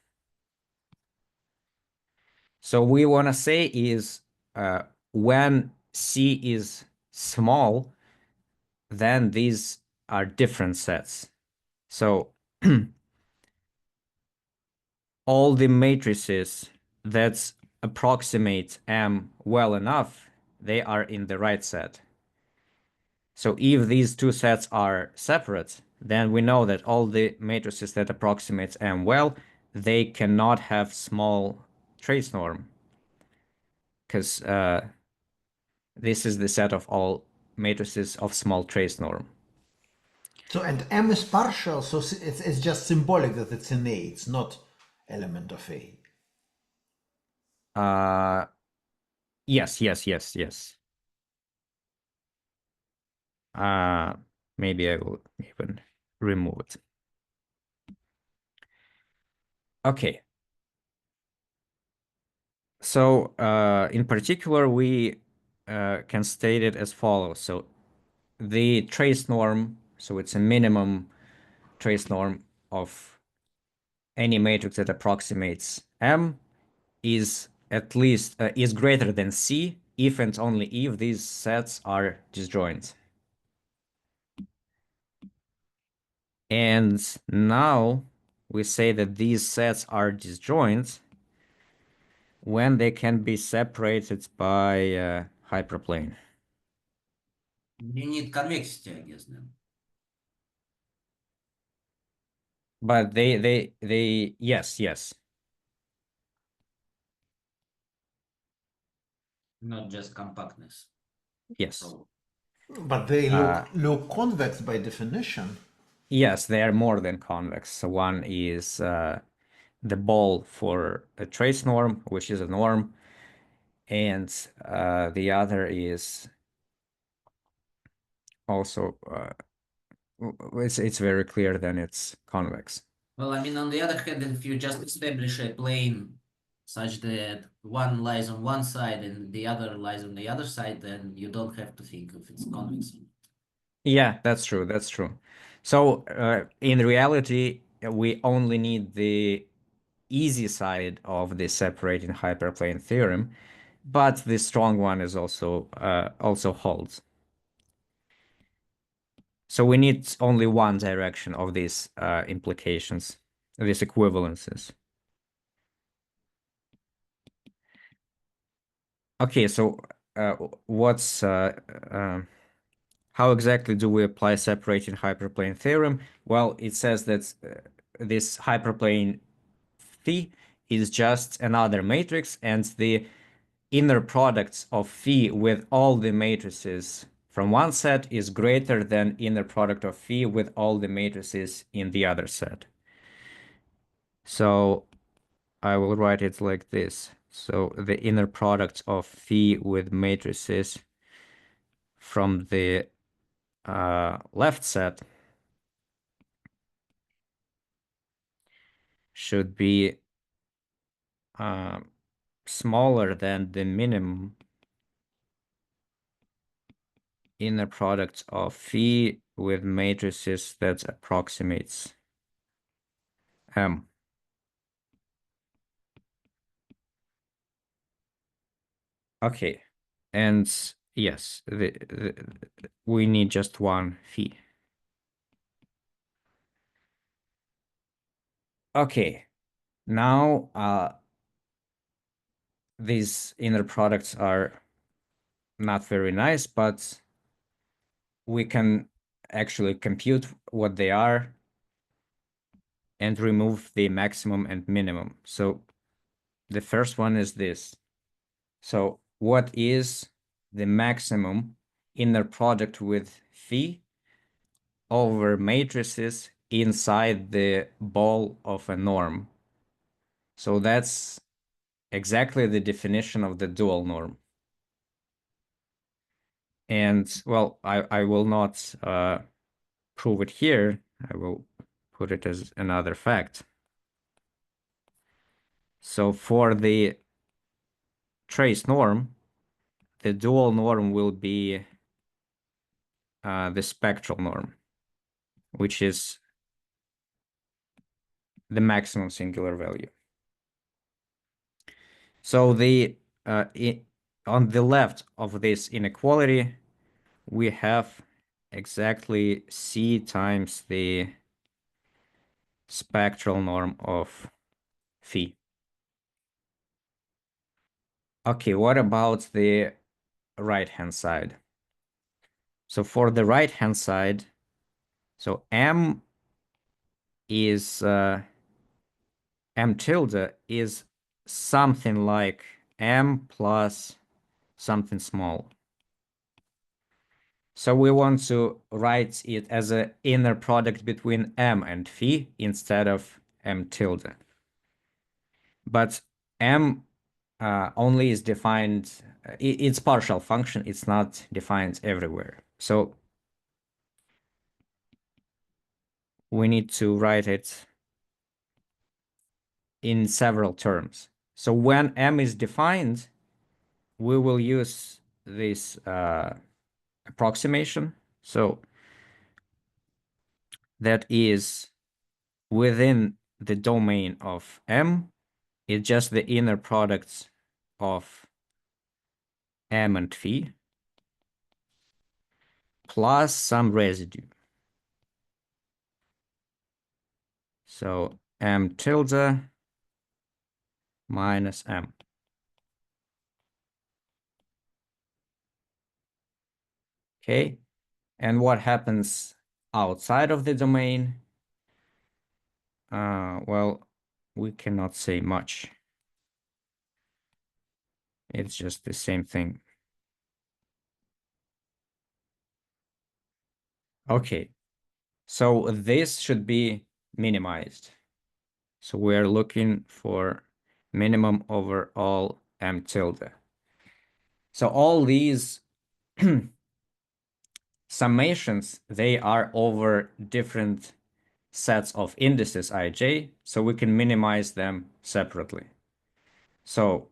Speaker 2: So we want to say is when C is small, then these are different sets. So all the matrices that approximate M well enough, they are in the right set. So if these 2 sets are separate, then we know that all the matrices that approximate M well, they cannot have small trace norm, because this is the set of all matrices of small trace norm.
Speaker 3: So, and M is partial, so it's just symbolic that it's in A, it's not element of A.
Speaker 2: Yes. Maybe I will even remove it. Okay. So in particular, we can state it as follows. So the trace norm, so it's a minimum trace norm of any matrix that approximates M, is at least is greater than C if and only if these sets are disjoint. And now we say that these sets are disjoint when they can be separated by hyperplane.
Speaker 5: You need convexity, I guess, then.
Speaker 2: But yes.
Speaker 5: Not just compactness.
Speaker 2: Yes.
Speaker 5: So,
Speaker 3: But they look convex by definition.
Speaker 2: Yes, they are more than convex. So one is the ball for a trace norm, which is a norm, and the other is also it's very clear then it's convex.
Speaker 5: well, I mean, on the other hand, if you just establish a plane such that one lies on one side and the other lies on the other side, then you don't have to think if it's convex.
Speaker 2: Yeah, that's true. That's true. So in reality, we only need the easy side of the separating hyperplane theorem, but the strong one is also holds. So we need only one direction of these implications, these equivalences. Okay, so how exactly do we apply separating hyperplane theorem? Well, it says that this hyperplane phi is just another matrix, and the inner products of phi with all the matrices from one set is greater than inner product of phi with all the matrices in the other set. So I will write it like this. So the inner product of phi with matrices from the left set should be smaller than the minimum inner product of phi with matrices that approximates M. Okay, and yes, we need just one phi. Okay, now these inner products are not very nice, but we can actually compute what they are and remove the maximum and minimum. So the first one is this. So what is the maximum inner product with phi over matrices inside the ball of a norm? So that's exactly the definition of the dual norm. And well, I will not prove it here. I will put it as another fact. So for the trace norm, the dual norm will be the spectral norm, which is the maximum singular value. So on the left of this inequality, we have exactly C times the spectral norm of phi. Okay, what about the right-hand side? So for the right-hand side, so M tilde is something like M plus something small. So we want to write it as an inner product between M and phi instead of M tilde. But M only is defined, it's partial function, it's not defined everywhere. So we need to write it in several terms. So when M is defined, we will use this approximation. So that is within the domain of M, it's just the inner products of M and phi plus some residue. So M tilde minus M. Okay, and what happens outside of the domain? Well, we cannot say much. It's just the same thing. Okay, so this should be minimized. So we're looking for minimum over all M tilde. So all these summations, they are over different sets of indices ij, so we can minimize them separately. So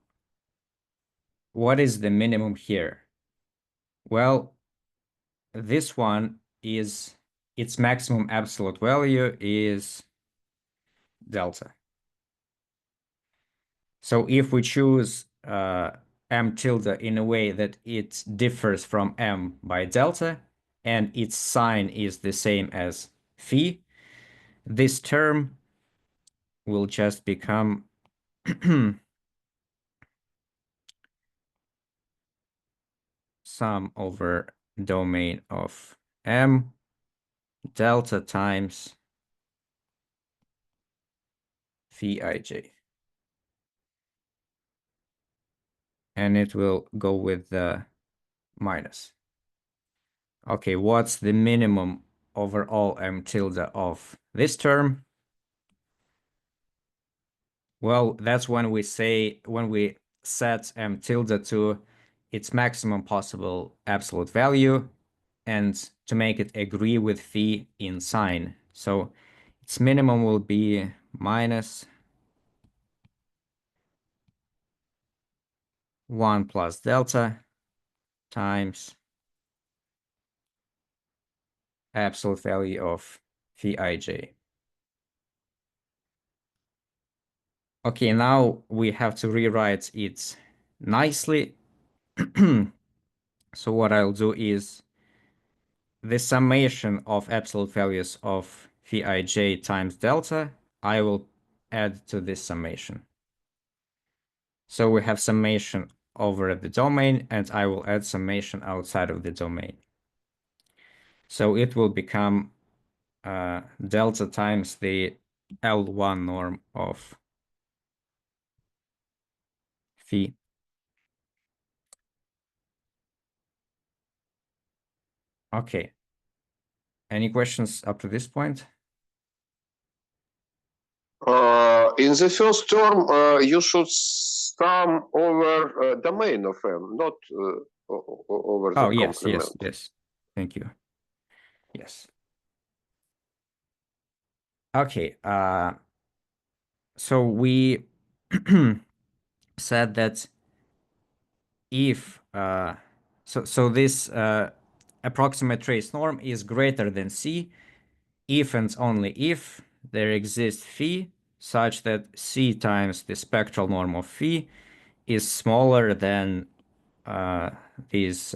Speaker 2: what is the minimum here? Well, this one is, its maximum absolute value is delta. So if we choose M tilde in a way that it differs from M by delta, and its sign is the same as phi, this term will just become sum over domain of M delta times phi ij. and it will go with the minus. Okay, what's the minimum over all m tilde of this term? Well, that's when we set m tilde to its maximum possible absolute value and to make it agree with phi in sign. So its minimum will be minus 1 plus delta times absolute value of phi ij. Okay, now we have to rewrite it nicely. So what I'll do is the summation of absolute values of phi ij times delta, I will add to this summation. So we have summation over the domain, and I will add summation outside of the domain. So it will become delta times the L1 norm of phi. Okay. Any questions up to this point?
Speaker 6: In the first term, you should sum over domain of M, not over the complement.
Speaker 2: Yes. Thank you. Yes. Okay. So we said that if so this approximate trace norm is greater than C if and only if there exists phi such that C times the spectral norm of phi is smaller than this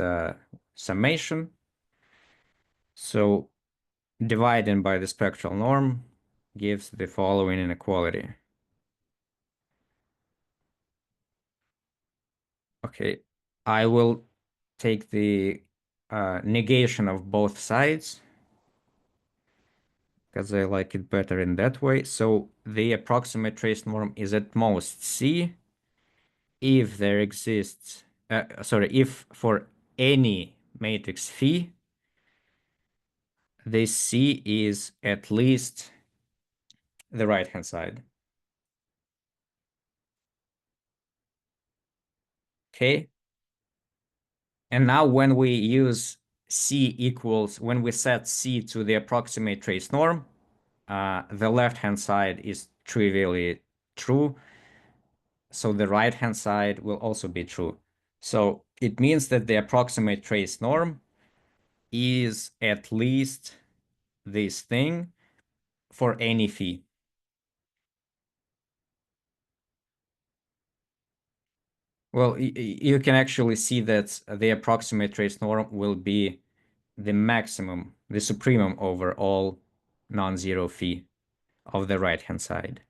Speaker 2: summation. So dividing by the spectral norm gives the following inequality. Okay, I will take the negation of both sides because I like it better in that way. So the approximate trace norm is at most C if there exists, if for any matrix phi, this C is at least the right-hand side. Okay. And now when we use when we set C to the approximate trace norm, the left-hand side is trivially true. So the right-hand side will also be true. So it means that the approximate trace norm is at least this thing for any phi. Well, you can actually see that the approximate trace norm will be the maximum, the supremum over all non-zero phi of the right-hand side.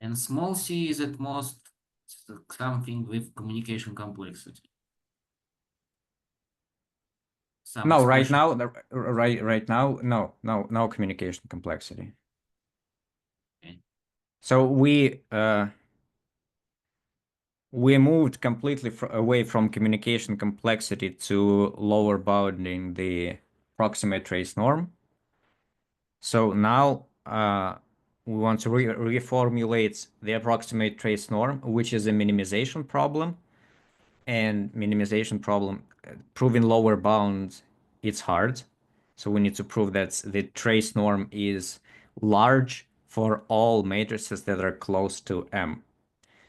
Speaker 5: And small c is at most something with communication complexity.
Speaker 2: No, right now, no communication complexity.
Speaker 5: Okay.
Speaker 2: So we moved completely away from communication complexity to lower bounding the approximate trace norm. So now we want to reformulate the approximate trace norm, which is a minimization problem. And minimization problem, proving lower bound, it's hard. So we need to prove that the trace norm is large for all matrices that are close to M.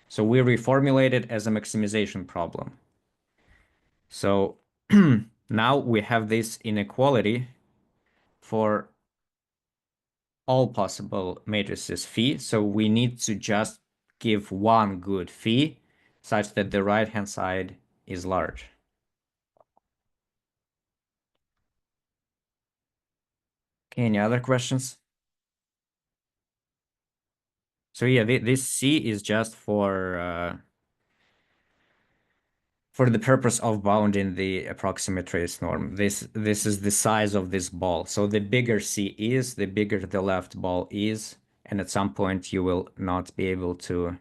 Speaker 2: So we reformulate it as a maximization problem. So now we have this inequality for all possible matrices phi. So we need to just give one good phi such that the right-hand side is large. Okay, any other questions? So yeah, this C is just for the purpose of bounding the approximate trace norm. This is the size of this ball. So the bigger C is, the bigger the left ball is, and at some point you will not be able to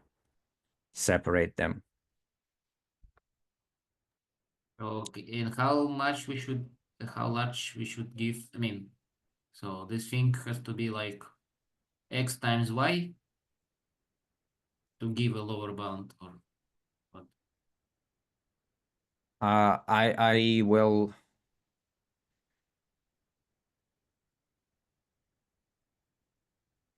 Speaker 2: separate them.
Speaker 5: Okay, and how large we should give, I mean, so this thing has to be like x times y to give a lower bound, or what?
Speaker 2: I will.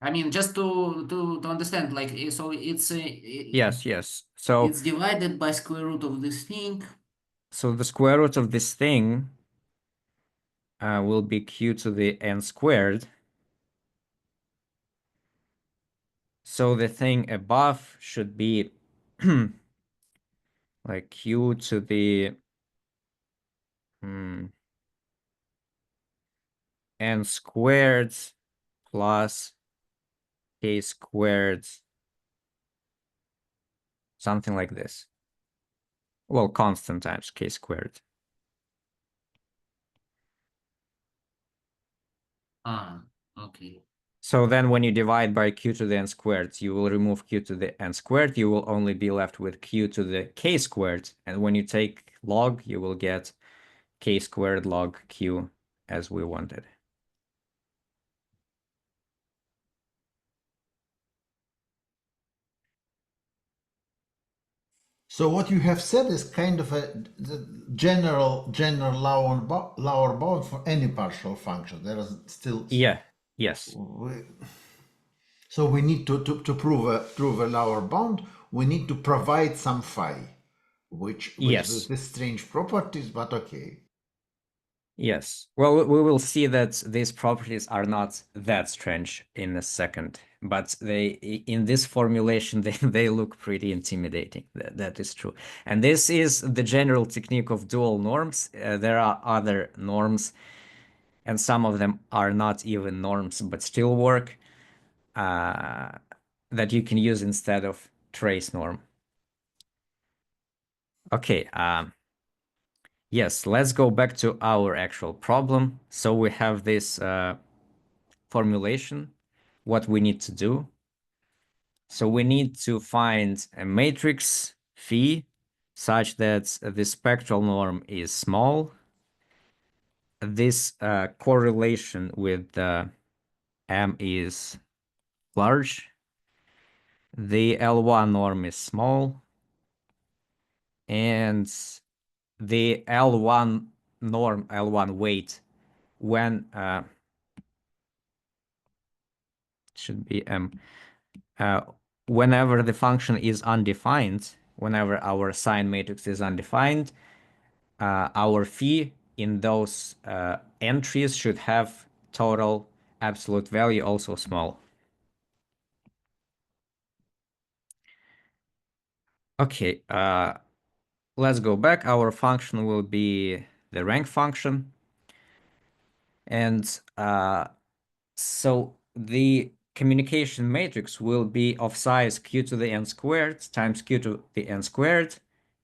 Speaker 5: I mean, just to understand, like, so it's
Speaker 2: Yes. So
Speaker 5: it's divided by square root of this thing.
Speaker 2: so the square root of this thing will be q to the n squared. So the thing above should be like q to the n squared plus k squared, something like this. Well, constant times k squared.
Speaker 5: Okay.
Speaker 2: So then when you divide by q to the n squared, you will remove q to the n squared. You will only be left with q to the k squared. And when you take log, you will get k squared log q as we wanted.
Speaker 3: So what you have said is kind of the general lower bound for any partial function. There is still
Speaker 2: Yes.
Speaker 3: So we need to prove a lower bound. We need to provide some phi, which
Speaker 2: Yes.
Speaker 3: with strange properties, but okay.
Speaker 2: Yes. Well, we will see that these properties are not that strange in a second, but in this formulation, they look pretty intimidating. That is true. And this is the general technique of dual norms. There are other norms, and some of them are not even norms, but still work, that you can use instead of trace norm. Okay. Yes, let's go back to our actual problem. So we have this formulation, what we need to do. So we need to find a matrix phi such that the spectral norm is small. This correlation with M is large. The L1 norm is small. And the L1 norm, L1 weight, when should be M. Whenever the function is undefined, whenever our sign matrix is undefined, our phi in those entries should have total absolute value also small. Okay, let's go back. Our function will be the rank function. And so the communication matrix will be of size q to the n squared times q to the n squared.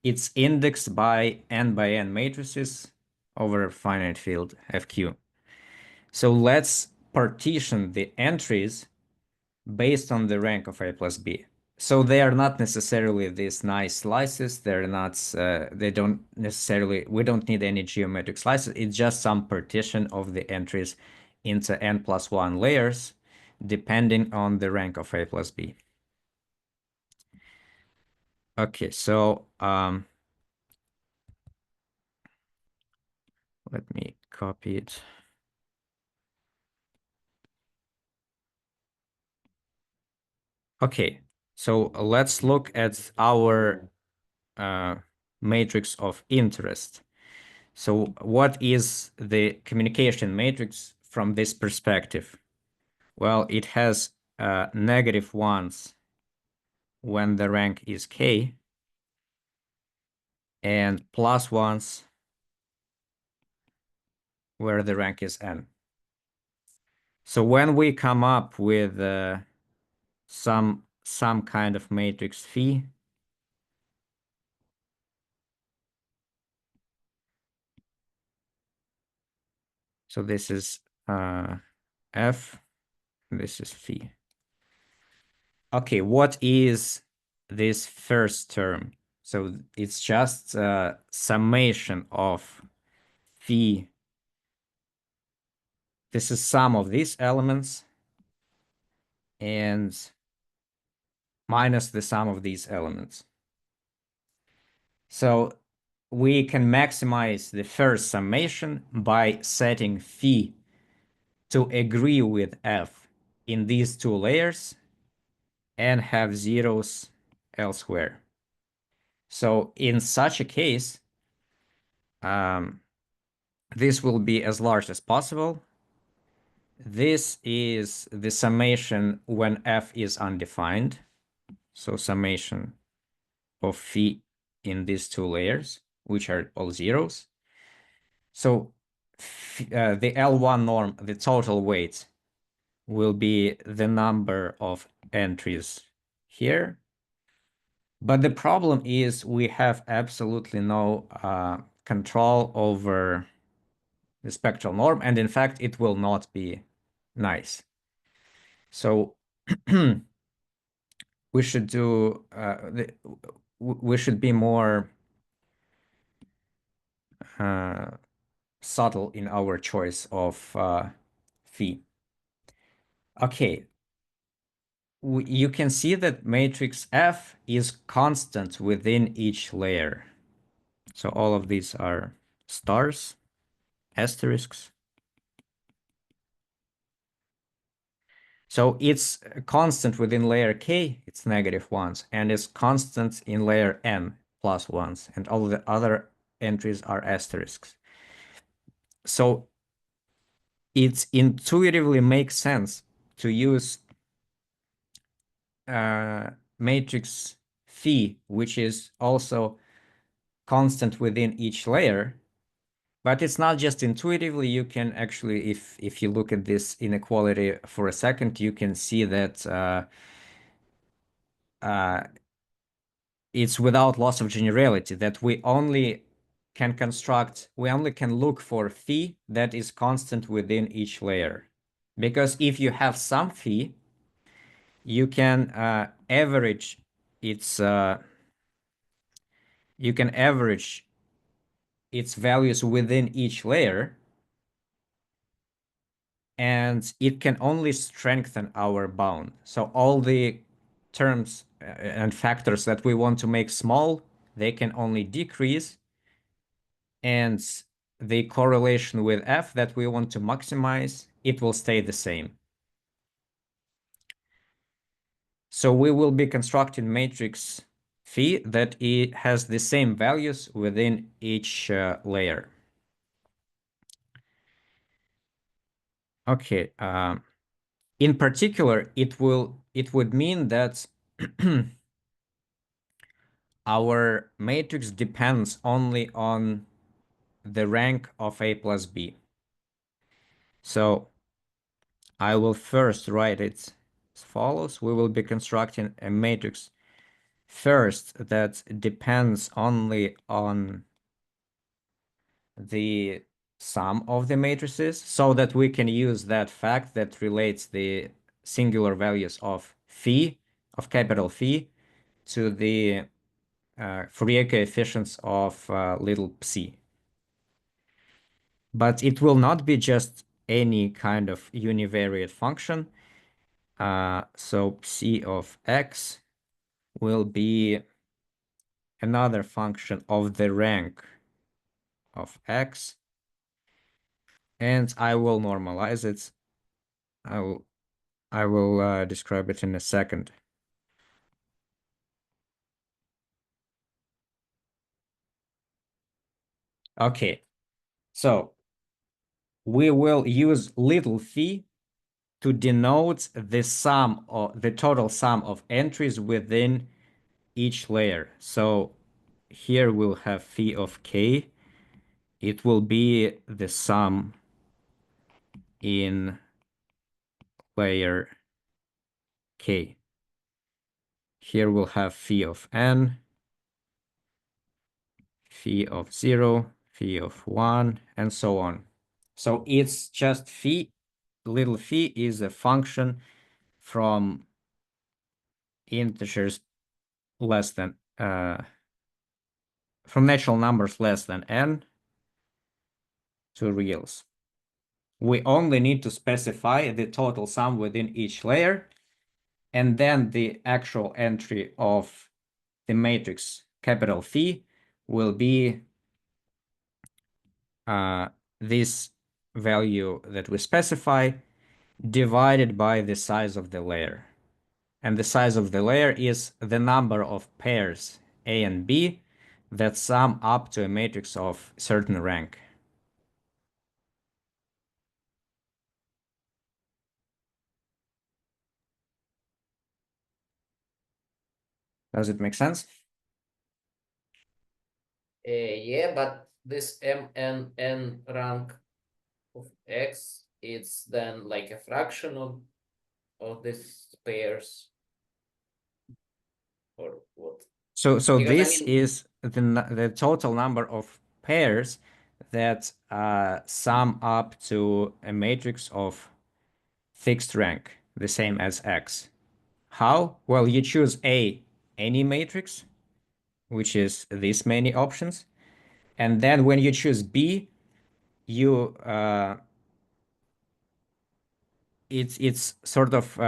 Speaker 2: It's indexed by n matrices over a finite field fq. So let's partition the entries based on the rank of a plus b. So they are not necessarily these nice slices. They're not, they don't necessarily, we don't need any geometric slices. It's just some partition of the entries into n+1 layers, depending on the rank of a plus b. Okay, so let me copy it. Okay, so let's look at our matrix of interest. So what is the communication matrix from this perspective? Well, it has negative ones when the rank is k, and plus ones where the rank is n. So when we come up with some kind of matrix phi, so this is f, this is phi. Okay, what is this first term? So it's just summation of phi. This is sum of these elements and minus the sum of these elements. So we can maximize the first summation by setting phi to agree with f in these two layers and have zeros elsewhere. So in such a case, this will be as large as possible. This is the summation when f is undefined. So summation of phi in these two layers, which are all zeros. So the L1 norm, the total weight, will be the number of entries here. But the problem is we have absolutely no control over the spectral norm, and in fact, it will not be nice. So we should do we should be more subtle in our choice of phi. Okay, you can see that matrix F is constant within each layer. So all of these are stars, asterisks. So it's constant within layer K, it's -1s, and it's constant in layer M, +1s, and all the other entries are asterisks. So it intuitively makes sense to use matrix phi, which is also constant within each layer. But it's not just intuitively. You can actually, if you look at this inequality for a second, you can see that it's without loss of generality, that we only can look for phi that is constant within each layer. Because if you have some phi, you can average its values within each layer, and it can only strengthen our bound. So all the terms and factors that we want to make small, they can only decrease, and the correlation with f that we want to maximize, it will stay the same. So we will be constructing matrix phi that it has the same values within each layer. Okay. In particular, it would mean that our matrix depends only on the rank of A plus B. So I will first write it as follows. We will be constructing a matrix first that depends only on the sum of the matrices, so that we can use that fact that relates the singular values of phi, of capital Phi, to the Fourier coefficients of little psi. But it will not be just any kind of univariate function. So psi of x will be another function of the rank of x, and I will normalize it. I will describe it in a second. Okay, so we will use little phi to denote the sum of the total sum of entries within each layer. So here we'll have phi of k. It will be the sum in layer k. Here we'll have phi of n, phi of 0, phi of 1, and so on. So it's just phi, little phi is a function from integers less than from natural numbers less than n to reals. We only need to specify the total sum within each layer, and then the actual entry of the matrix capital Phi will be this value that we specify divided by the size of the layer. And the size of the layer is the number of pairs A and B that sum up to a matrix of certain rank. Does it make sense?
Speaker 5: Yeah, but this MNN rank of X, it's then like a fraction of these pairs, or what?
Speaker 2: So
Speaker 5: Because,
Speaker 2: this is the total number of pairs that sum up to a matrix of fixed rank, the same as X. How? Well, you choose any matrix, which is this many options, and then when you choose B, you it's sort of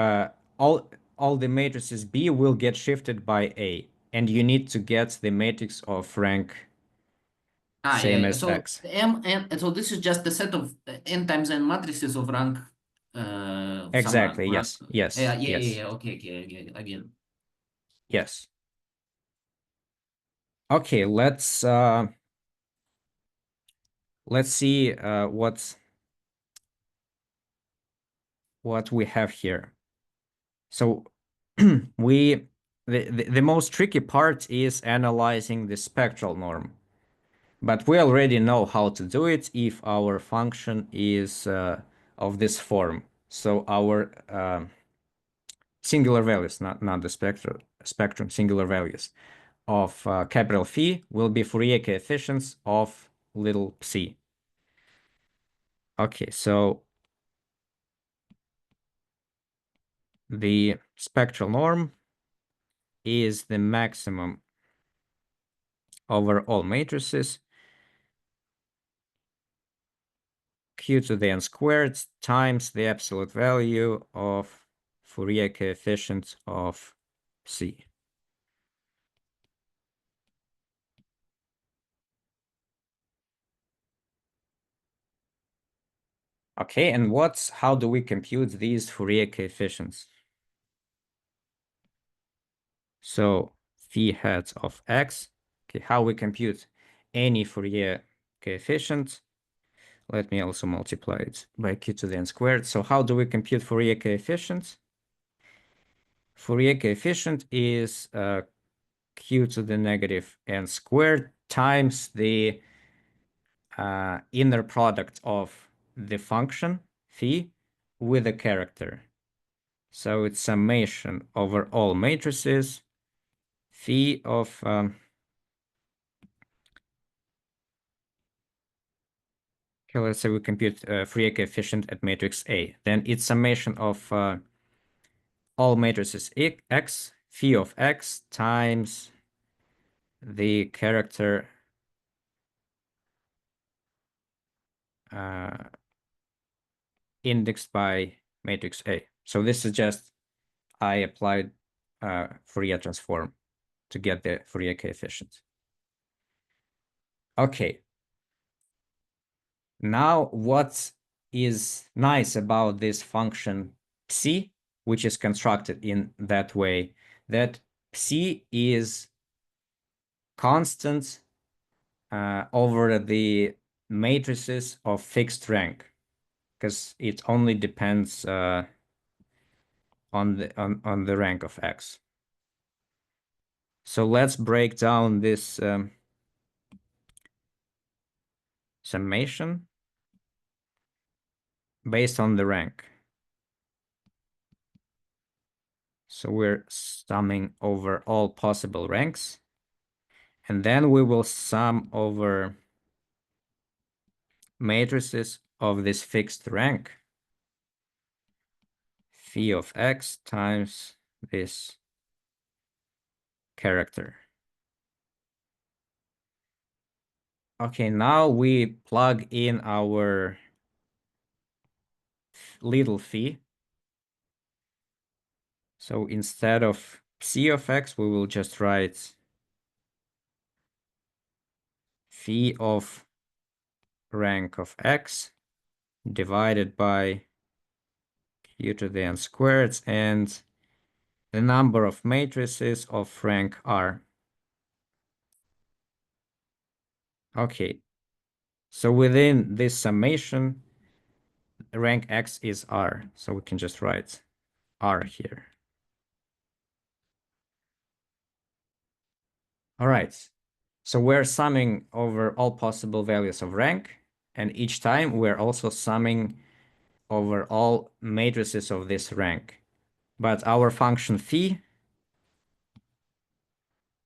Speaker 2: all the matrices B will get shifted by A, and you need to get the matrix of rank same as
Speaker 5: So
Speaker 2: X.
Speaker 5: so this is just a set of n times n matrices of rank
Speaker 2: Exactly.
Speaker 5: some rank.
Speaker 2: Yes.
Speaker 5: Yeah. Okay. Again.
Speaker 2: Yes. Okay. Let's see what we have here. So the most tricky part is analyzing the spectral norm. But we already know how to do it if our function is of this form. So our singular values, not the spectrum, singular values of capital Phi will be Fourier coefficients of little psi. Okay, so the spectral norm is the maximum over all matrices q to the n squared times the absolute value of Fourier coefficient of psi. Okay, and how do we compute these Fourier coefficients? So phi hat of x, okay, how we compute any Fourier coefficient. Let me also multiply it by q to the n squared. So how do we compute Fourier coefficient? Fourier coefficient is q to the negative n squared times the inner product of the function phi with a character. So it's summation over all matrices phi of okay, let's say we compute Fourier coefficient at matrix A. Then it's summation of all matrices X, phi of X times the character indexed by matrix A. So this is just, I applied Fourier transform to get the Fourier coefficient. Okay. Now what is nice about this function psi, which is constructed in that way, that psi is constant over the matrices of fixed rank, because it only depends on the rank of X. So let's break down this summation based on the rank. So we're summing over all possible ranks, and then we will sum over matrices of this fixed rank, phi of X times this character. Okay, now we plug in our little phi. So instead of psi of x, we will just write phi of rank of x divided by q to the n squared and the number of matrices of rank R. Okay, so within this summation, rank x is R, so we can just write R here. All right, so we're summing over all possible values of rank, and each time we're also summing over all matrices of this rank. But our function phi,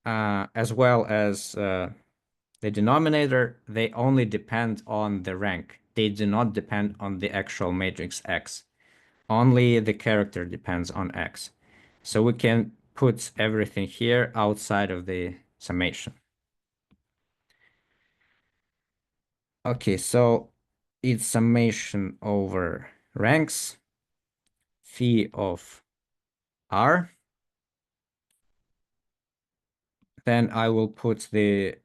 Speaker 2: as well as the denominator, they only depend on the rank. They do not depend on the actual matrix X. Only the character depends on X. So we can put everything here outside of the summation. Okay, so it's summation over ranks, phi of R. Then I will put the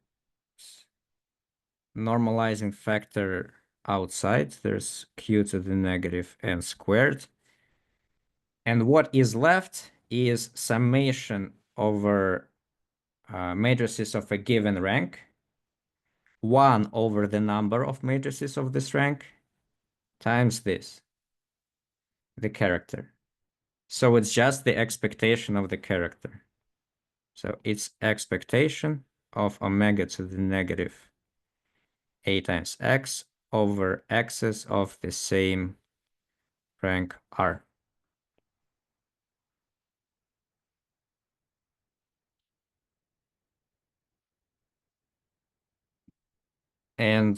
Speaker 2: normalizing factor outside. There's q to the negative n squared. And what is left is summation over matrices of a given rank, 1 over the number of matrices of this rank, times this, the character. So it's just the expectation of the character. So it's expectation of omega to the negative a times x over x's of the same rank R. And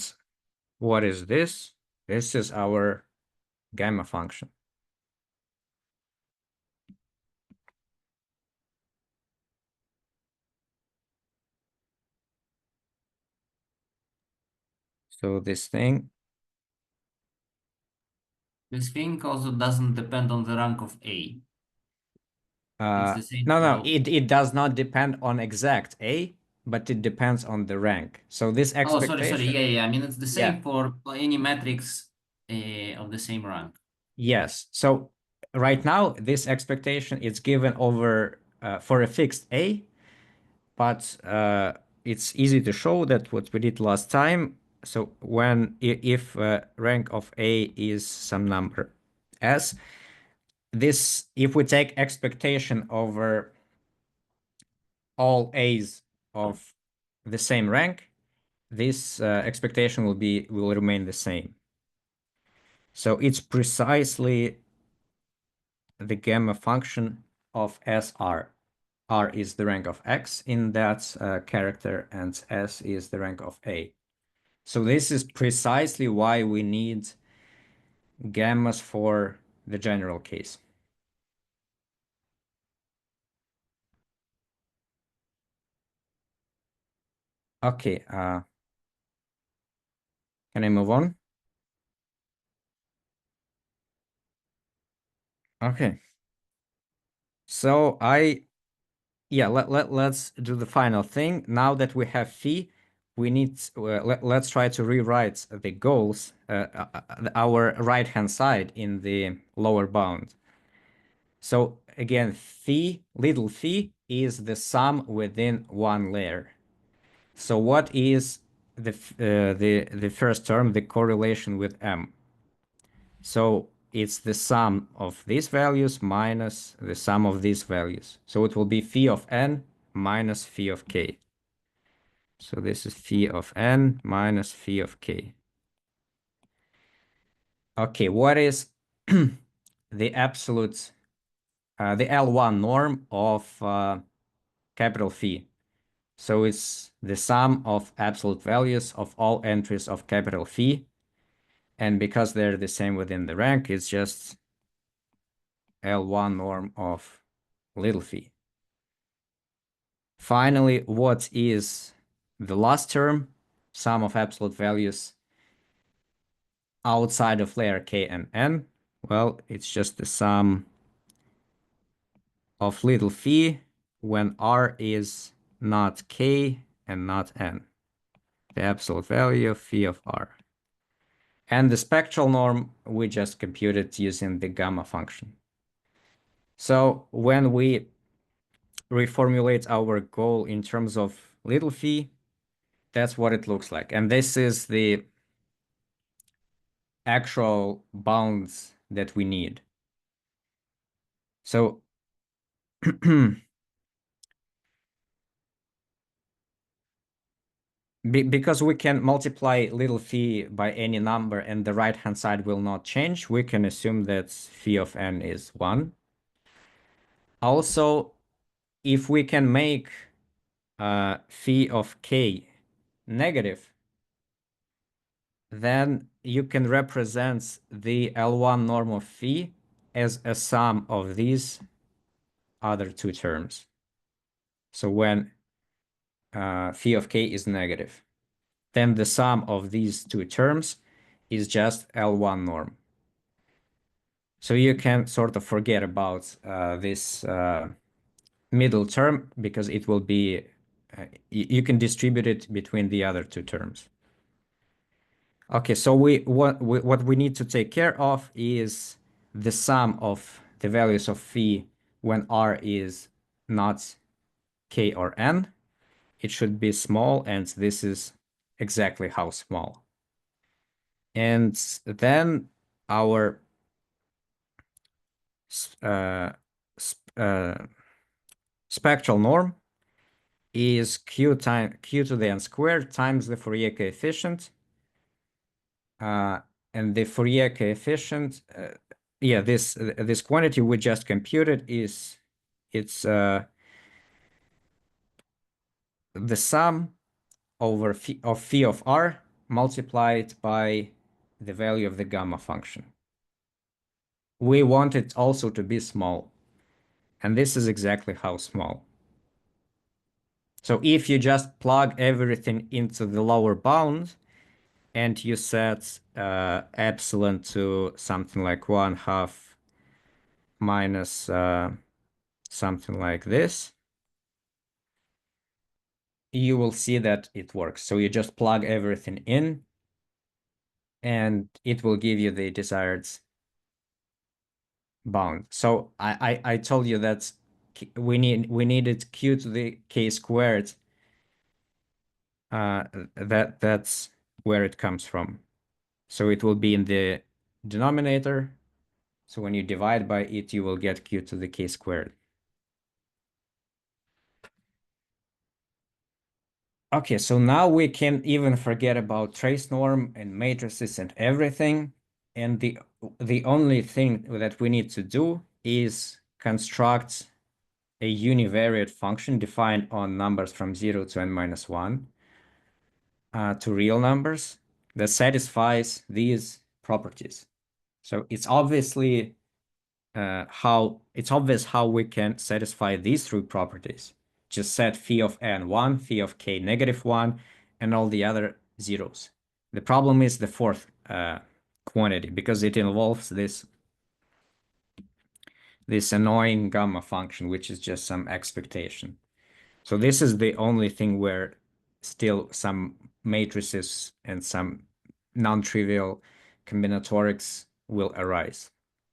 Speaker 2: what is this? This is our gamma function. So this thing.
Speaker 5: This thing also doesn't depend on the rank of A. It's the same
Speaker 2: No,
Speaker 5: for...
Speaker 2: it does not depend on exact A, but it depends on the rank. So this
Speaker 5: Oh,
Speaker 2: expectation.
Speaker 5: sorry. Yeah. I mean, it's the
Speaker 2: Yeah.
Speaker 5: same for any matrix of the same rank.
Speaker 2: Yes. So right now, this expectation is given over for a fixed A, but it's easy to show that what we did last time. So when if rank of A is some number S, this if we take expectation over all A's of the same rank, this expectation will remain the same. So it's precisely the gamma function of SR. R is the rank of X in that character, and S is the rank of A. So this is precisely why we need gammas for the general case. Okay, can I move on? Okay. So let's do the final thing. Now that we have phi, we need let's try to rewrite the goals, our right-hand side in the lower bound. So again, phi, little phi, is the sum within one layer. So what is the first term, the correlation with m? So it's the sum of these values minus the sum of these values. So it will be phi of n minus phi of k. So this is phi of n minus phi of k. Okay, what is the absolute, the L1 norm of capital Phi? So it's the sum of absolute values of all entries of capital Phi. And because they're the same within the rank, it's just L1 norm of little phi. Finally, what is the last term? Sum of absolute values outside of layer k and n. Well, it's just the sum of little phi when r is not k and not n. The absolute value of phi of r. And the spectral norm we just computed using the gamma function. So when we reformulate our goal in terms of little phi, that's what it looks like. And this is the actual bounds that we need. So because we can multiply little phi by any number and the right-hand side will not change, we can assume that phi of n is 1. Also, if we can make phi of k negative, then you can represent the L1 norm of phi as a sum of these other two terms. So when phi of k is negative, then the sum of these two terms is just L1 norm. So you can sort of forget about this middle term because it will be, you can distribute it between the other two terms. Okay, so what we need to take care of is the sum of the values of phi when r is not k or n. It should be small, and this is exactly how small. And then our spectral norm is q to the n squared times the Fourier coefficient. And the Fourier coefficient, this quantity we just computed is the sum over phi of r multiplied by the value of the gamma function. We want it also to be small, and this is exactly how small. So if you just plug everything into the lower bound and you set epsilon to something like 1/2 minus something like this, you will see that it works. So you just plug everything in and it will give you the desired bound. So I told you that we needed q to the k squared. That's where it comes from. So it will be in the denominator. So when you divide by it, you will get q to the k squared. Okay, so now we can even forget about trace norm and matrices and everything. And the only thing that we need to do is construct a univariate function defined on numbers from 0 to n minus 1 to real numbers that satisfies these properties. So it's obviously obvious how we can satisfy these three properties. Just set phi of n 1, phi of k -1, and all the other zeros. The problem is the fourth quantity because it involves this annoying gamma function, which is just some expectation. So this is the only thing where still some matrices and some non-trivial combinatorics will arise.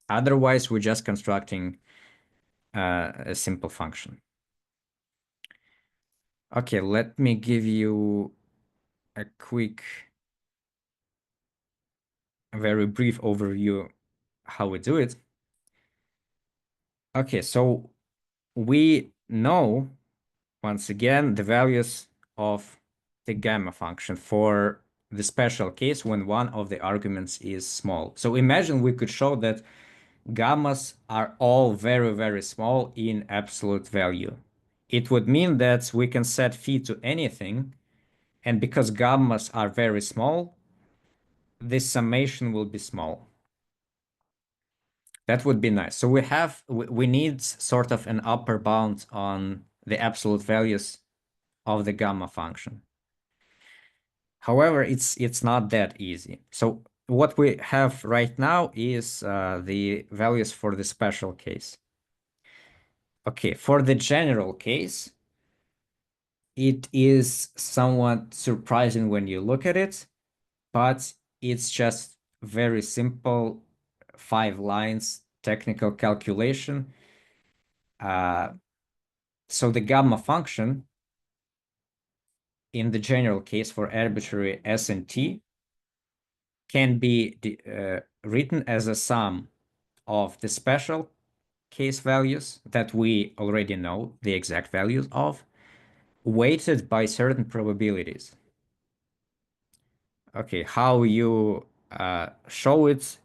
Speaker 2: Otherwise, we're just constructing a simple function. Okay, let me give you a quick, very brief overview how we do it. Okay, so we know, once again, the values of the gamma function for the special case when one of the arguments is small. So imagine we could show that gammas are all very, very small in absolute value. It would mean that we can set phi to anything, and because gammas are very small, this summation will be small. That would be nice. So we need sort of an upper bound on the absolute values of the gamma function. However, it's not that easy. So what we have right now is the values for the special case. Okay, for the general case, it is somewhat surprising when you look at it, but it's just very simple 5 lines technical calculation. So the gamma function in the general case for arbitrary s and t can be written as a sum of the special case values that we already know the exact values of, weighted by certain probabilities. Okay, how you show it,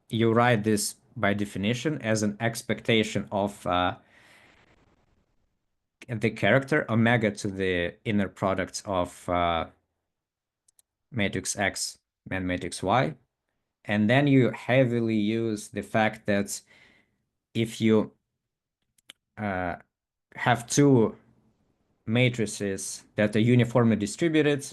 Speaker 2: you write this by definition as an expectation of the character omega to the inner products of matrix X and matrix Y. And then you heavily use the fact that if you have two matrices that are uniformly distributed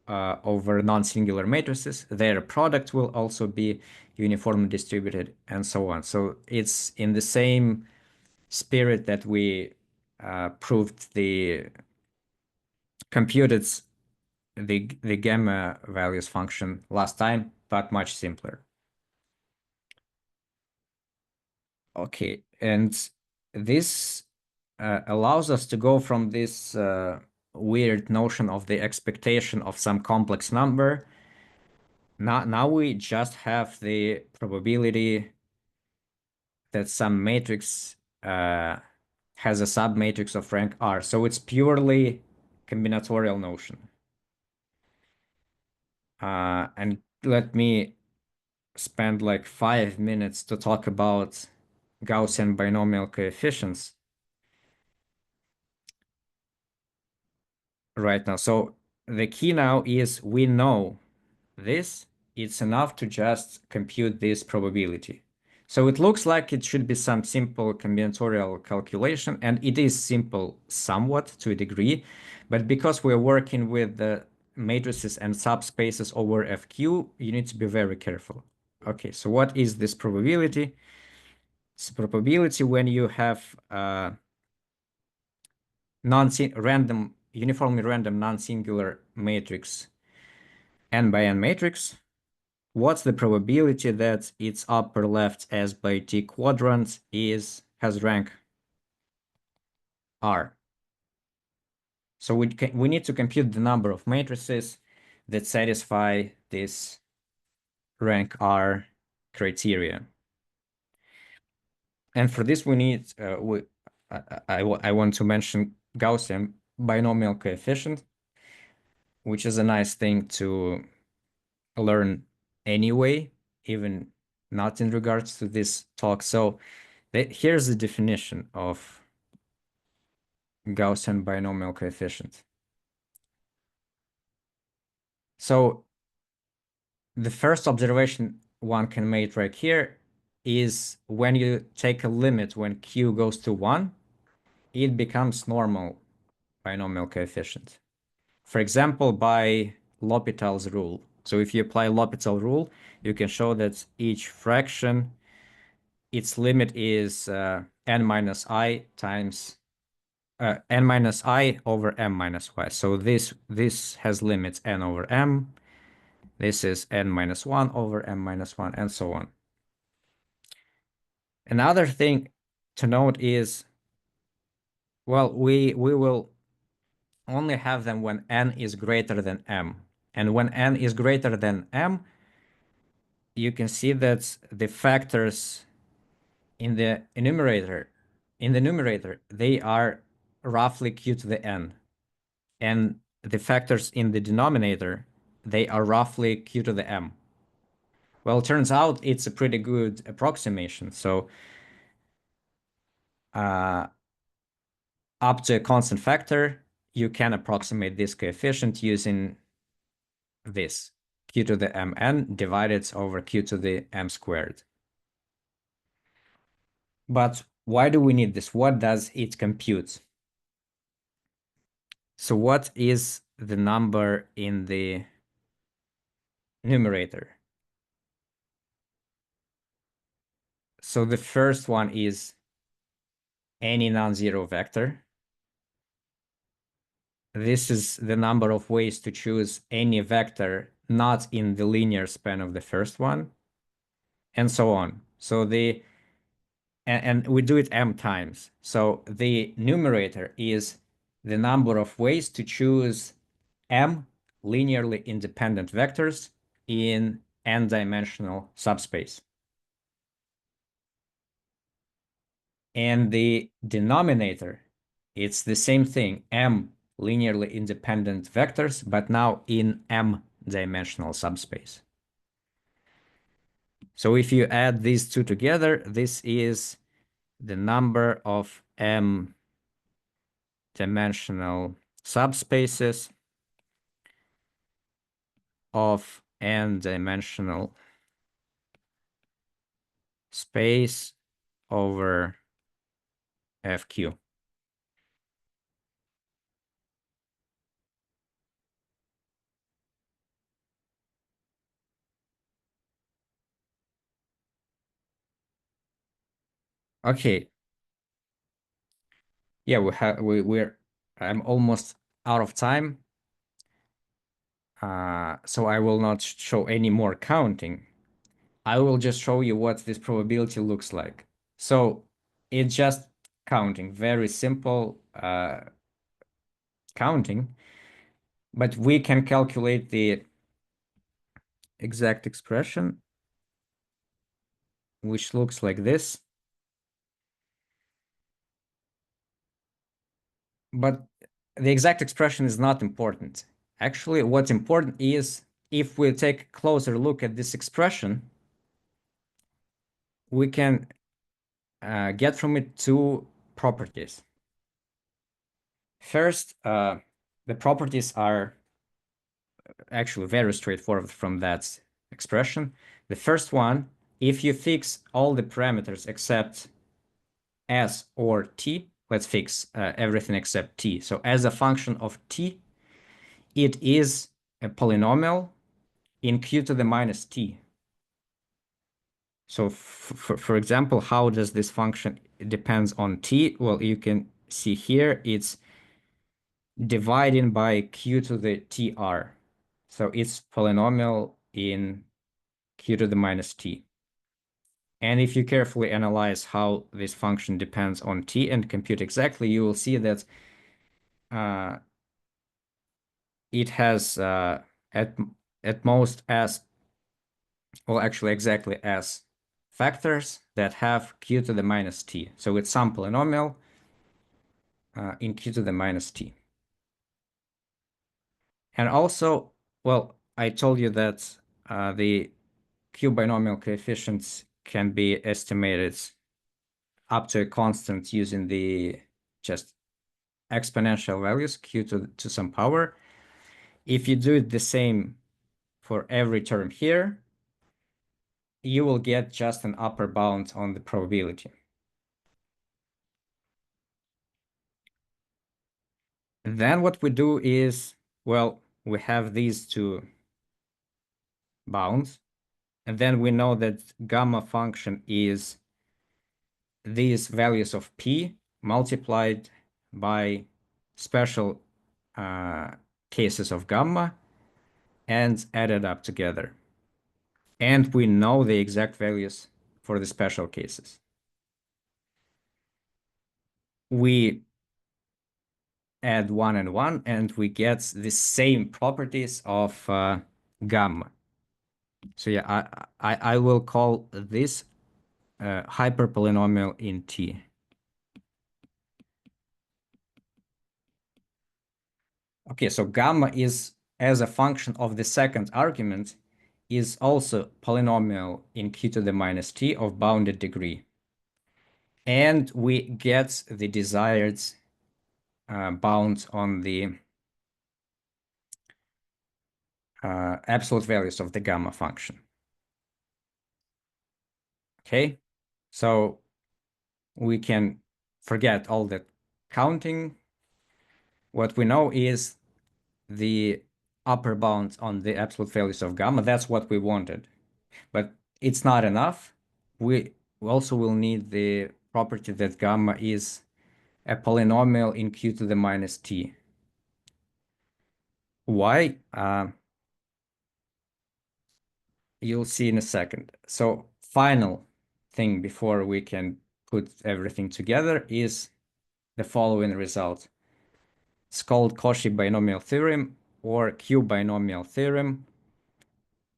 Speaker 2: over non-singular matrices, their product will also be uniformly distributed, and so on. So it's in the same spirit that we proved computed the gamma values function last time, but much simpler. Okay, and this allows us to go from this weird notion of the expectation of some complex number. Now we just have the probability that some matrix has a submatrix of rank R. So it's purely combinatorial notion. And let me spend like 5 minutes to talk about Gaussian binomial coefficients right now. So the key now is we know this. It's enough to just compute this probability. So it looks like it should be some simple combinatorial calculation, and it is simple somewhat to a degree, but because we're working with the matrices and subspaces over FQ, you need to be very careful. Okay, so what is this probability? It's probability when you have uniformly random non-singular matrix n by n matrix. What's the probability that its upper left S by T quadrant has rank R? So we need to compute the number of matrices that satisfy this rank R criteria. And for this we need I want to mention Gaussian binomial coefficient, which is a nice thing to learn anyway, even not in regards to this talk. So here's the definition of Gaussian binomial coefficient. So the first observation one can make right here is when you take a limit when q goes to 1, it becomes normal binomial coefficient. For example, by L'Hopital's rule. So if you apply L'Hopital rule, you can show that each fraction, its limit is n minus I times n minus I over m minus y. So this has limits n over m. This is n minus 1 over m minus 1, and so on. Another thing to note is, well, we will only have them when n is greater than m. And when n is greater than m, you can see that the factors in the numerator, they are roughly q to the n. And the factors in the denominator, they are roughly q to the m. Well, it turns out it's a pretty good approximation. So up to a constant factor, you can approximate this coefficient using this, q to the mn divided over q to the m squared. But why do we need this? What does it compute? So what is the number in the numerator? So the first one is any non-zero vector. This is the number of ways to choose any vector not in the linear span of the first one, and so on. So and we do it m times. So the numerator is the number of ways to choose m linearly independent vectors in n-dimensional subspace. And the denominator, it's the same thing, m linearly independent vectors, but now in m-dimensional subspace. So if you add these two together, this is the number of m-dimensional subspaces of n-dimensional space over FQ. Okay. Yeah, I'm almost out of time. So I will not show any more counting. I will just show you what this probability looks like. So it's just counting, very simple counting, but we can calculate the exact expression, which looks like this. But the exact expression is not important. Actually, what's important is if we take a closer look at this expression, we can get from it two properties. First, the properties are actually very straightforward from that expression. The first one, if you fix all the parameters except s or t, let's fix everything except t. So as a function of t, it is a polynomial in q to the minus t. So for example, how does this function depends on t? Well, you can see here it's dividing by q to the tr. So it's polynomial in q to the minus t. And if you carefully analyze how this function depends on t and compute exactly, you will see that it has at most as, well, actually exactly as factors that have q to the minus t. So it's some polynomial in q to the minus t. And also, well, I told you that the q binomial coefficients can be estimated up to a constant using the just exponential values, q to some power. If you do it the same for every term here, you will get just an upper bound on the probability. Then what we do is, well, we have these two bounds, and then we know that gamma function is these values of p multiplied by special cases of gamma and added up together. And we know the exact values for the special cases. We add 1 and 1, and we get the same properties of gamma. So yeah, I will call this hyperpolynomial in T. Okay, so gamma is, as a function of the second argument, is also polynomial in q to the minus t of bounded degree. And we get the desired bound on the absolute values of the gamma function. Okay, so we can forget all the counting what we know is the upper bound on the absolute values of gamma. That's what we wanted. But it's not enough. We also will need the property that gamma is a polynomial in q to the minus t. Why? You'll see in a second. So final thing before we can put everything together is the following result. It's called Cauchy binomial theorem or Q binomial theorem,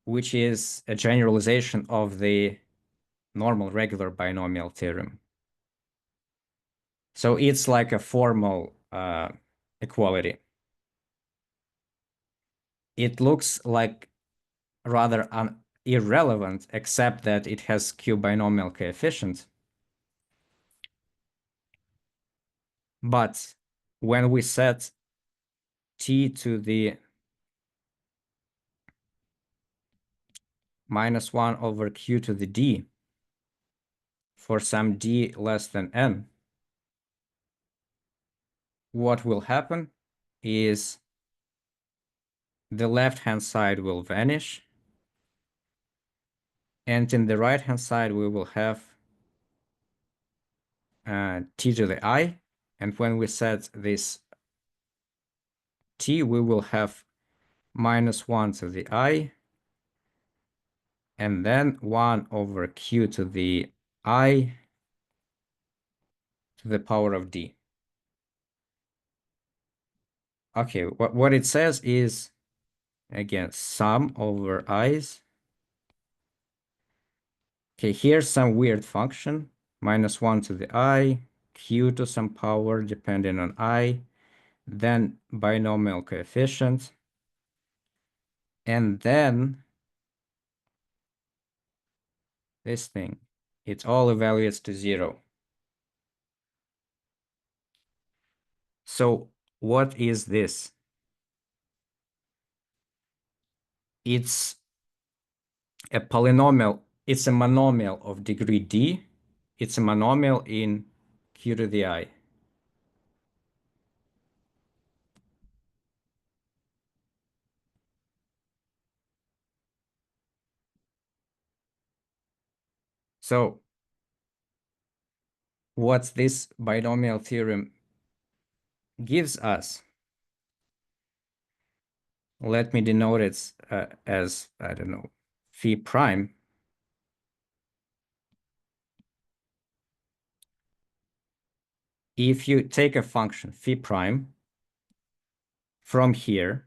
Speaker 2: which is a generalization of the normal regular binomial theorem. So it's like a formal equality. It looks like rather irrelevant, except that it has Q binomial coefficients. But when we set t to the minus 1 over q to the d for some d less than n, what will happen is the left-hand side will vanish, and in the right-hand side we will have t to the I, and when we set this t, we will have minus 1 to the I, and then 1 over q to the I to the power of d. Okay, what it says is, again, sum over i's. Okay, here's some weird function, minus 1 to the I, q to some power depending on I, then binomial coefficient, and then this thing. It all evaluates to 0. So what is this? It's a polynomial. It's a monomial of degree d. It's a monomial in q to the I. So what this binomial theorem gives us, let me denote it as, I don't know, phi prime. If you take a function phi prime from here,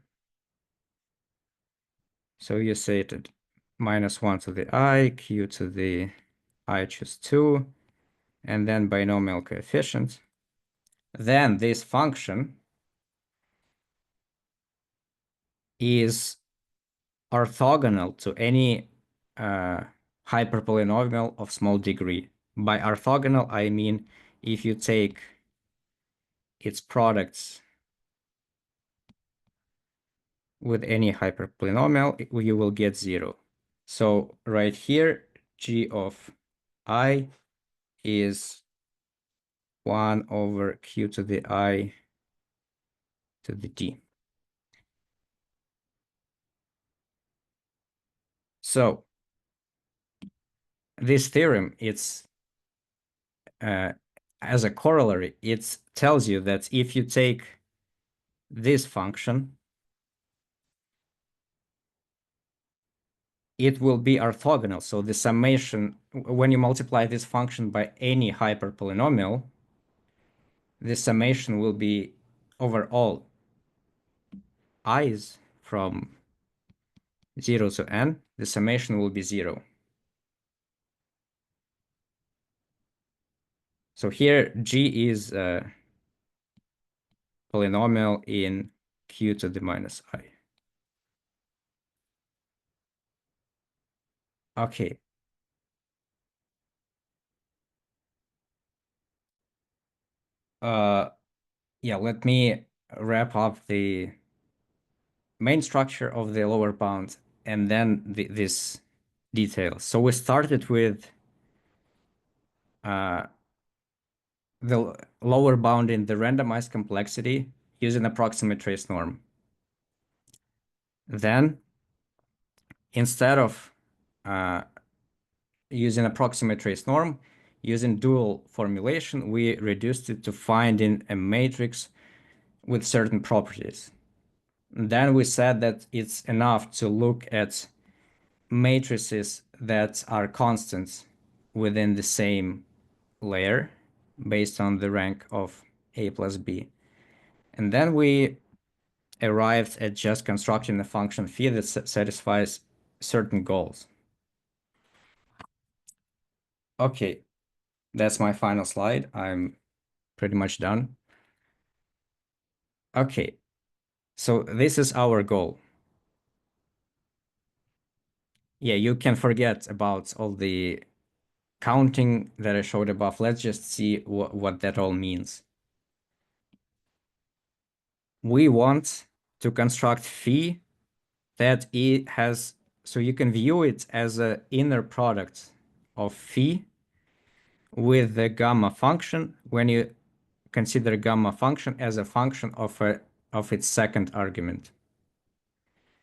Speaker 2: so you say it minus 1 to the I, q to the I choose 2, and then binomial coefficient, then this function is orthogonal to any hyperpolynomial of small degree. By orthogonal, I mean if you take its products with any hyperpolynomial, you will get 0. So right here, g of I is 1 over q to the I to the d. So this theorem, it's as a corollary, it tells you that if you take this function, it will be orthogonal. So the summation, when you multiply this function by any hyperpolynomial, the summation will be over all i's from 0 to n, the summation will be 0. So here g is a polynomial in q to the minus I. Okay. Yeah, let me wrap up the main structure of the lower bound and then this detail. So we started with the lower bound in the randomized complexity using approximate trace norm. Then, instead of using approximate trace norm, using dual formulation, we reduced it to finding a matrix with certain properties. And then we said that it's enough to look at matrices that are constants within the same layer based on the rank of A plus B. And then we arrived at just constructing a function phi that satisfies certain goals. Okay, that's my final slide. I'm pretty much done. Okay, so this is our goal. Yeah, you can forget about all the counting that I showed above. Let's just see what that all means. We want to construct phi that it has, so you can view it as an inner product of phi with the gamma function when you consider gamma function as a function of its second argument.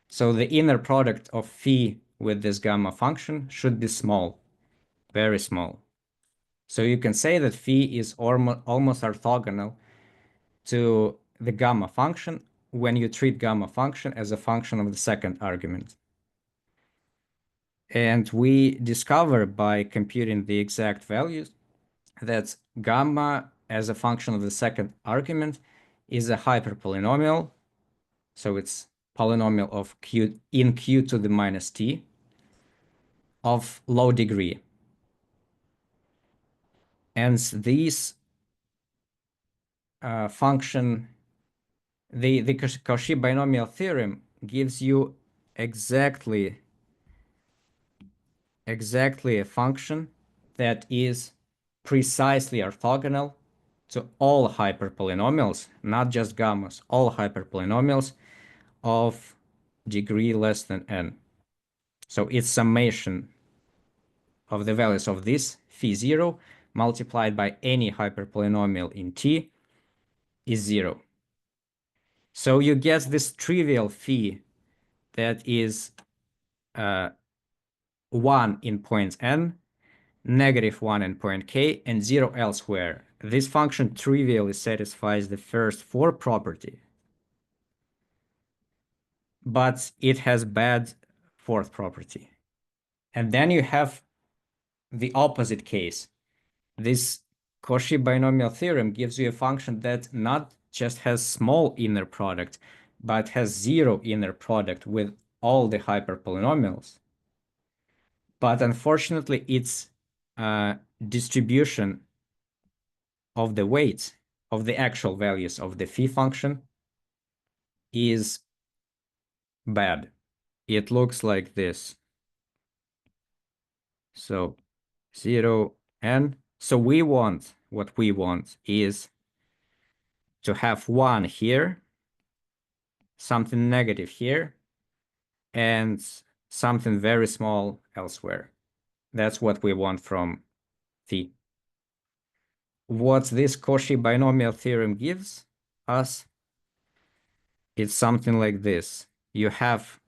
Speaker 2: So the inner product of phi with this gamma function should be small, very small. So you can say that phi is almost orthogonal to the gamma function when you treat gamma function as a function of the second argument. And we discover by computing the exact values that gamma as a function of the second argument is a hyperpolynomial. So it's polynomial of q in q to the minus t of low degree. And this function, the Cauchy binomial theorem gives you exactly a function that is precisely orthogonal to all hyperpolynomials, not just gammas, all hyperpolynomials of degree less than n. So its summation of the values of this phi0 multiplied by any hyperpolynomial in T is 0. So you get this trivial phi that is 1 in point n, -1 in point k, and 0 elsewhere. This function trivially satisfies the first 4 property, but it has bad 4th property. And then you have the opposite case. This Cauchy binomial theorem gives you a function that not just has small inner product, but has 0 inner product with all the hyperpolynomials. But unfortunately, its distribution of the weights of the actual values of the phi function is bad. It looks like this. So 0 n. So what we want is to have 1 here, something negative here, and something very small elsewhere. That's what we want from phi. What this Cauchy binomial theorem gives us, it's something like this. You have,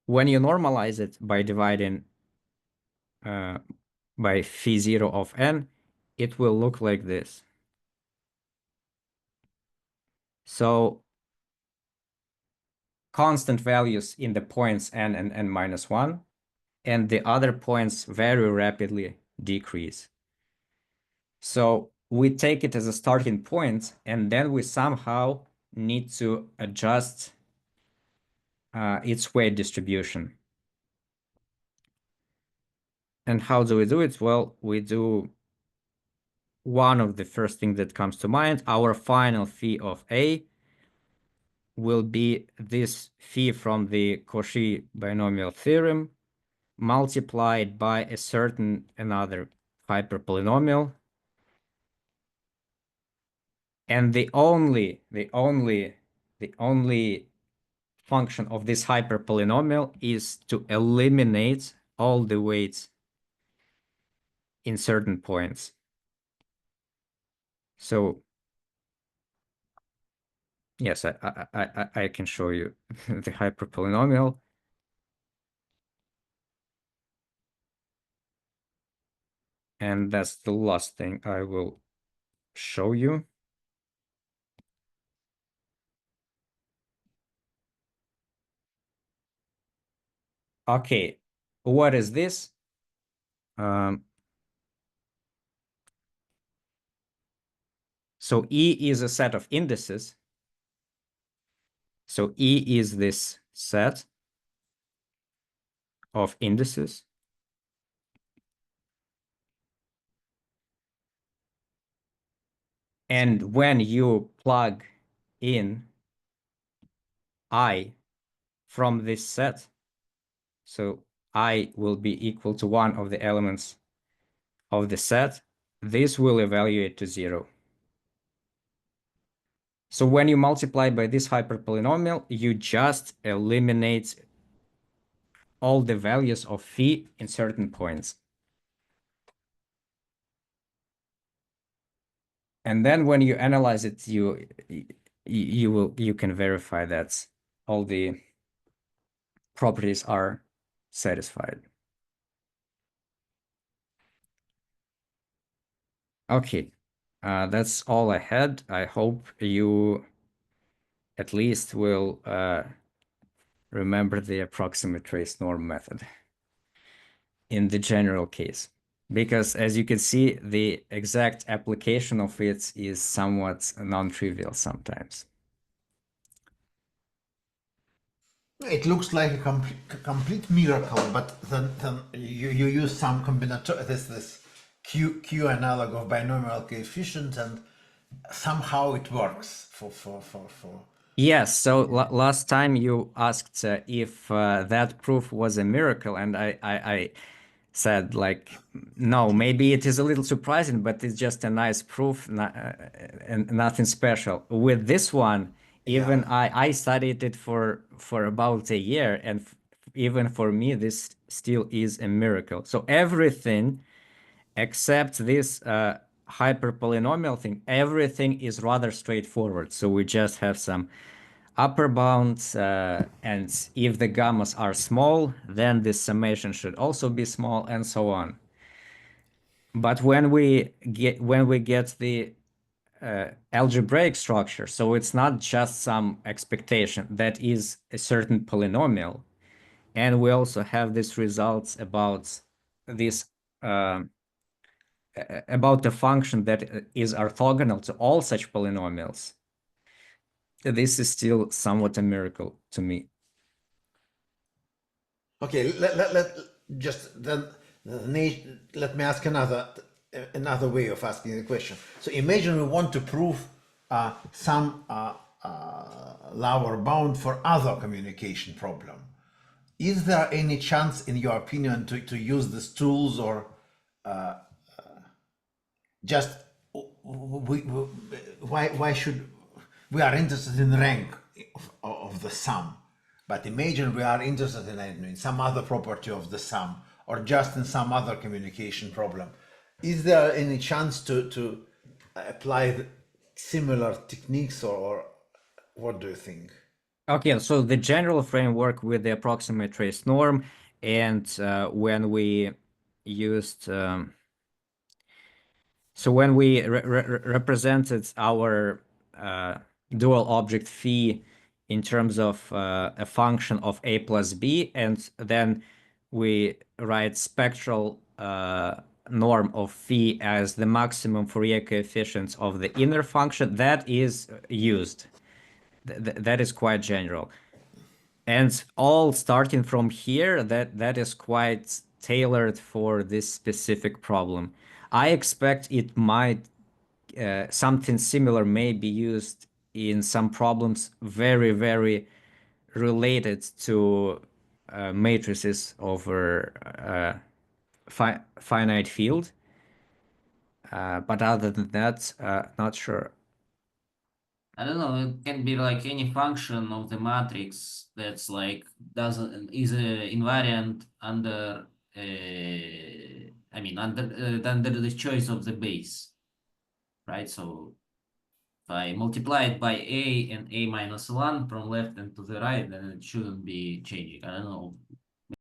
Speaker 2: when you normalize it by dividing by phi0 of n, it will look like this. So constant values in the points n and n minus 1, and the other points very rapidly decrease. So we take it as a starting point, and then we somehow need to adjust its weight distribution. And how do we do it? Well, we do one of the first things that comes to mind. Our final phi of A will be this phi from the Cauchy binomial theorem multiplied by a certain another hyperpolynomial. And the only function of this hyperpolynomial is to eliminate all the weights in certain points. So yes, I can show you the hyperpolynomial. And that's the last thing I will show you. Okay, what is this? So E is a set of indices. So E is this set of indices. And when you plug in I from this set, so I will be equal to one of the elements of the set, this will evaluate to 0. So when you multiply by this hyperpolynomial, you just eliminate all the values of phi in certain points. And then when you analyze it, you can verify that all the properties are satisfied. Okay, that's all I had. I hope you at least will remember the approximate trace norm method in the general case. Because as you can see, the exact application of it is somewhat non-trivial sometimes.
Speaker 3: It looks like a complete miracle, but then you use some combinatorial this Q analog of binomial coefficient, and somehow it works for.
Speaker 2: Yes, so last time you asked if that proof was a miracle, and I said, like, no, maybe it is a little surprising, but it's just a nice proof, and nothing special. With this one, even
Speaker 3: Yeah.
Speaker 2: I studied it for about a year, and even for me, this still is a miracle. So everything except this hyperpolynomial thing, everything is rather straightforward. So we just have some upper bounds, and if the gammas are small, then this summation should also be small, and so on. But when we get the algebraic structure, so it's not just some expectation, that is a certain polynomial, and we also have these results about this about the function that is orthogonal to all such polynomials. This is still somewhat a miracle to me.
Speaker 3: Okay, let just then let me ask another way of asking the question. So imagine we want to prove some lower bound for other communication problem. Is there any chance, in your opinion, to use these tools, or just why should we are interested in rank of the sum, but imagine we are interested in some other property of the sum, or just in some other communication problem. Is there any chance to apply similar techniques, or what do you think?
Speaker 2: Okay, so the general framework with the approximate trace norm, and when we used so when we represented our dual object phi in terms of a function of a plus b, and then we write spectral norm of phi as the maximum Fourier coefficients of the inner function, that is used. That is quite general. And all starting from here, that is quite tailored for this specific problem. I expect it might something similar may be used in some problems very, very related to matrices over finite field. But other than that, not sure.
Speaker 5: I don't know, it can be like any function of the matrix that's like is invariant under under the choice of the base, right? So if I multiply it by a and a minus 1 from left and to the right, then it shouldn't be changing. I don't know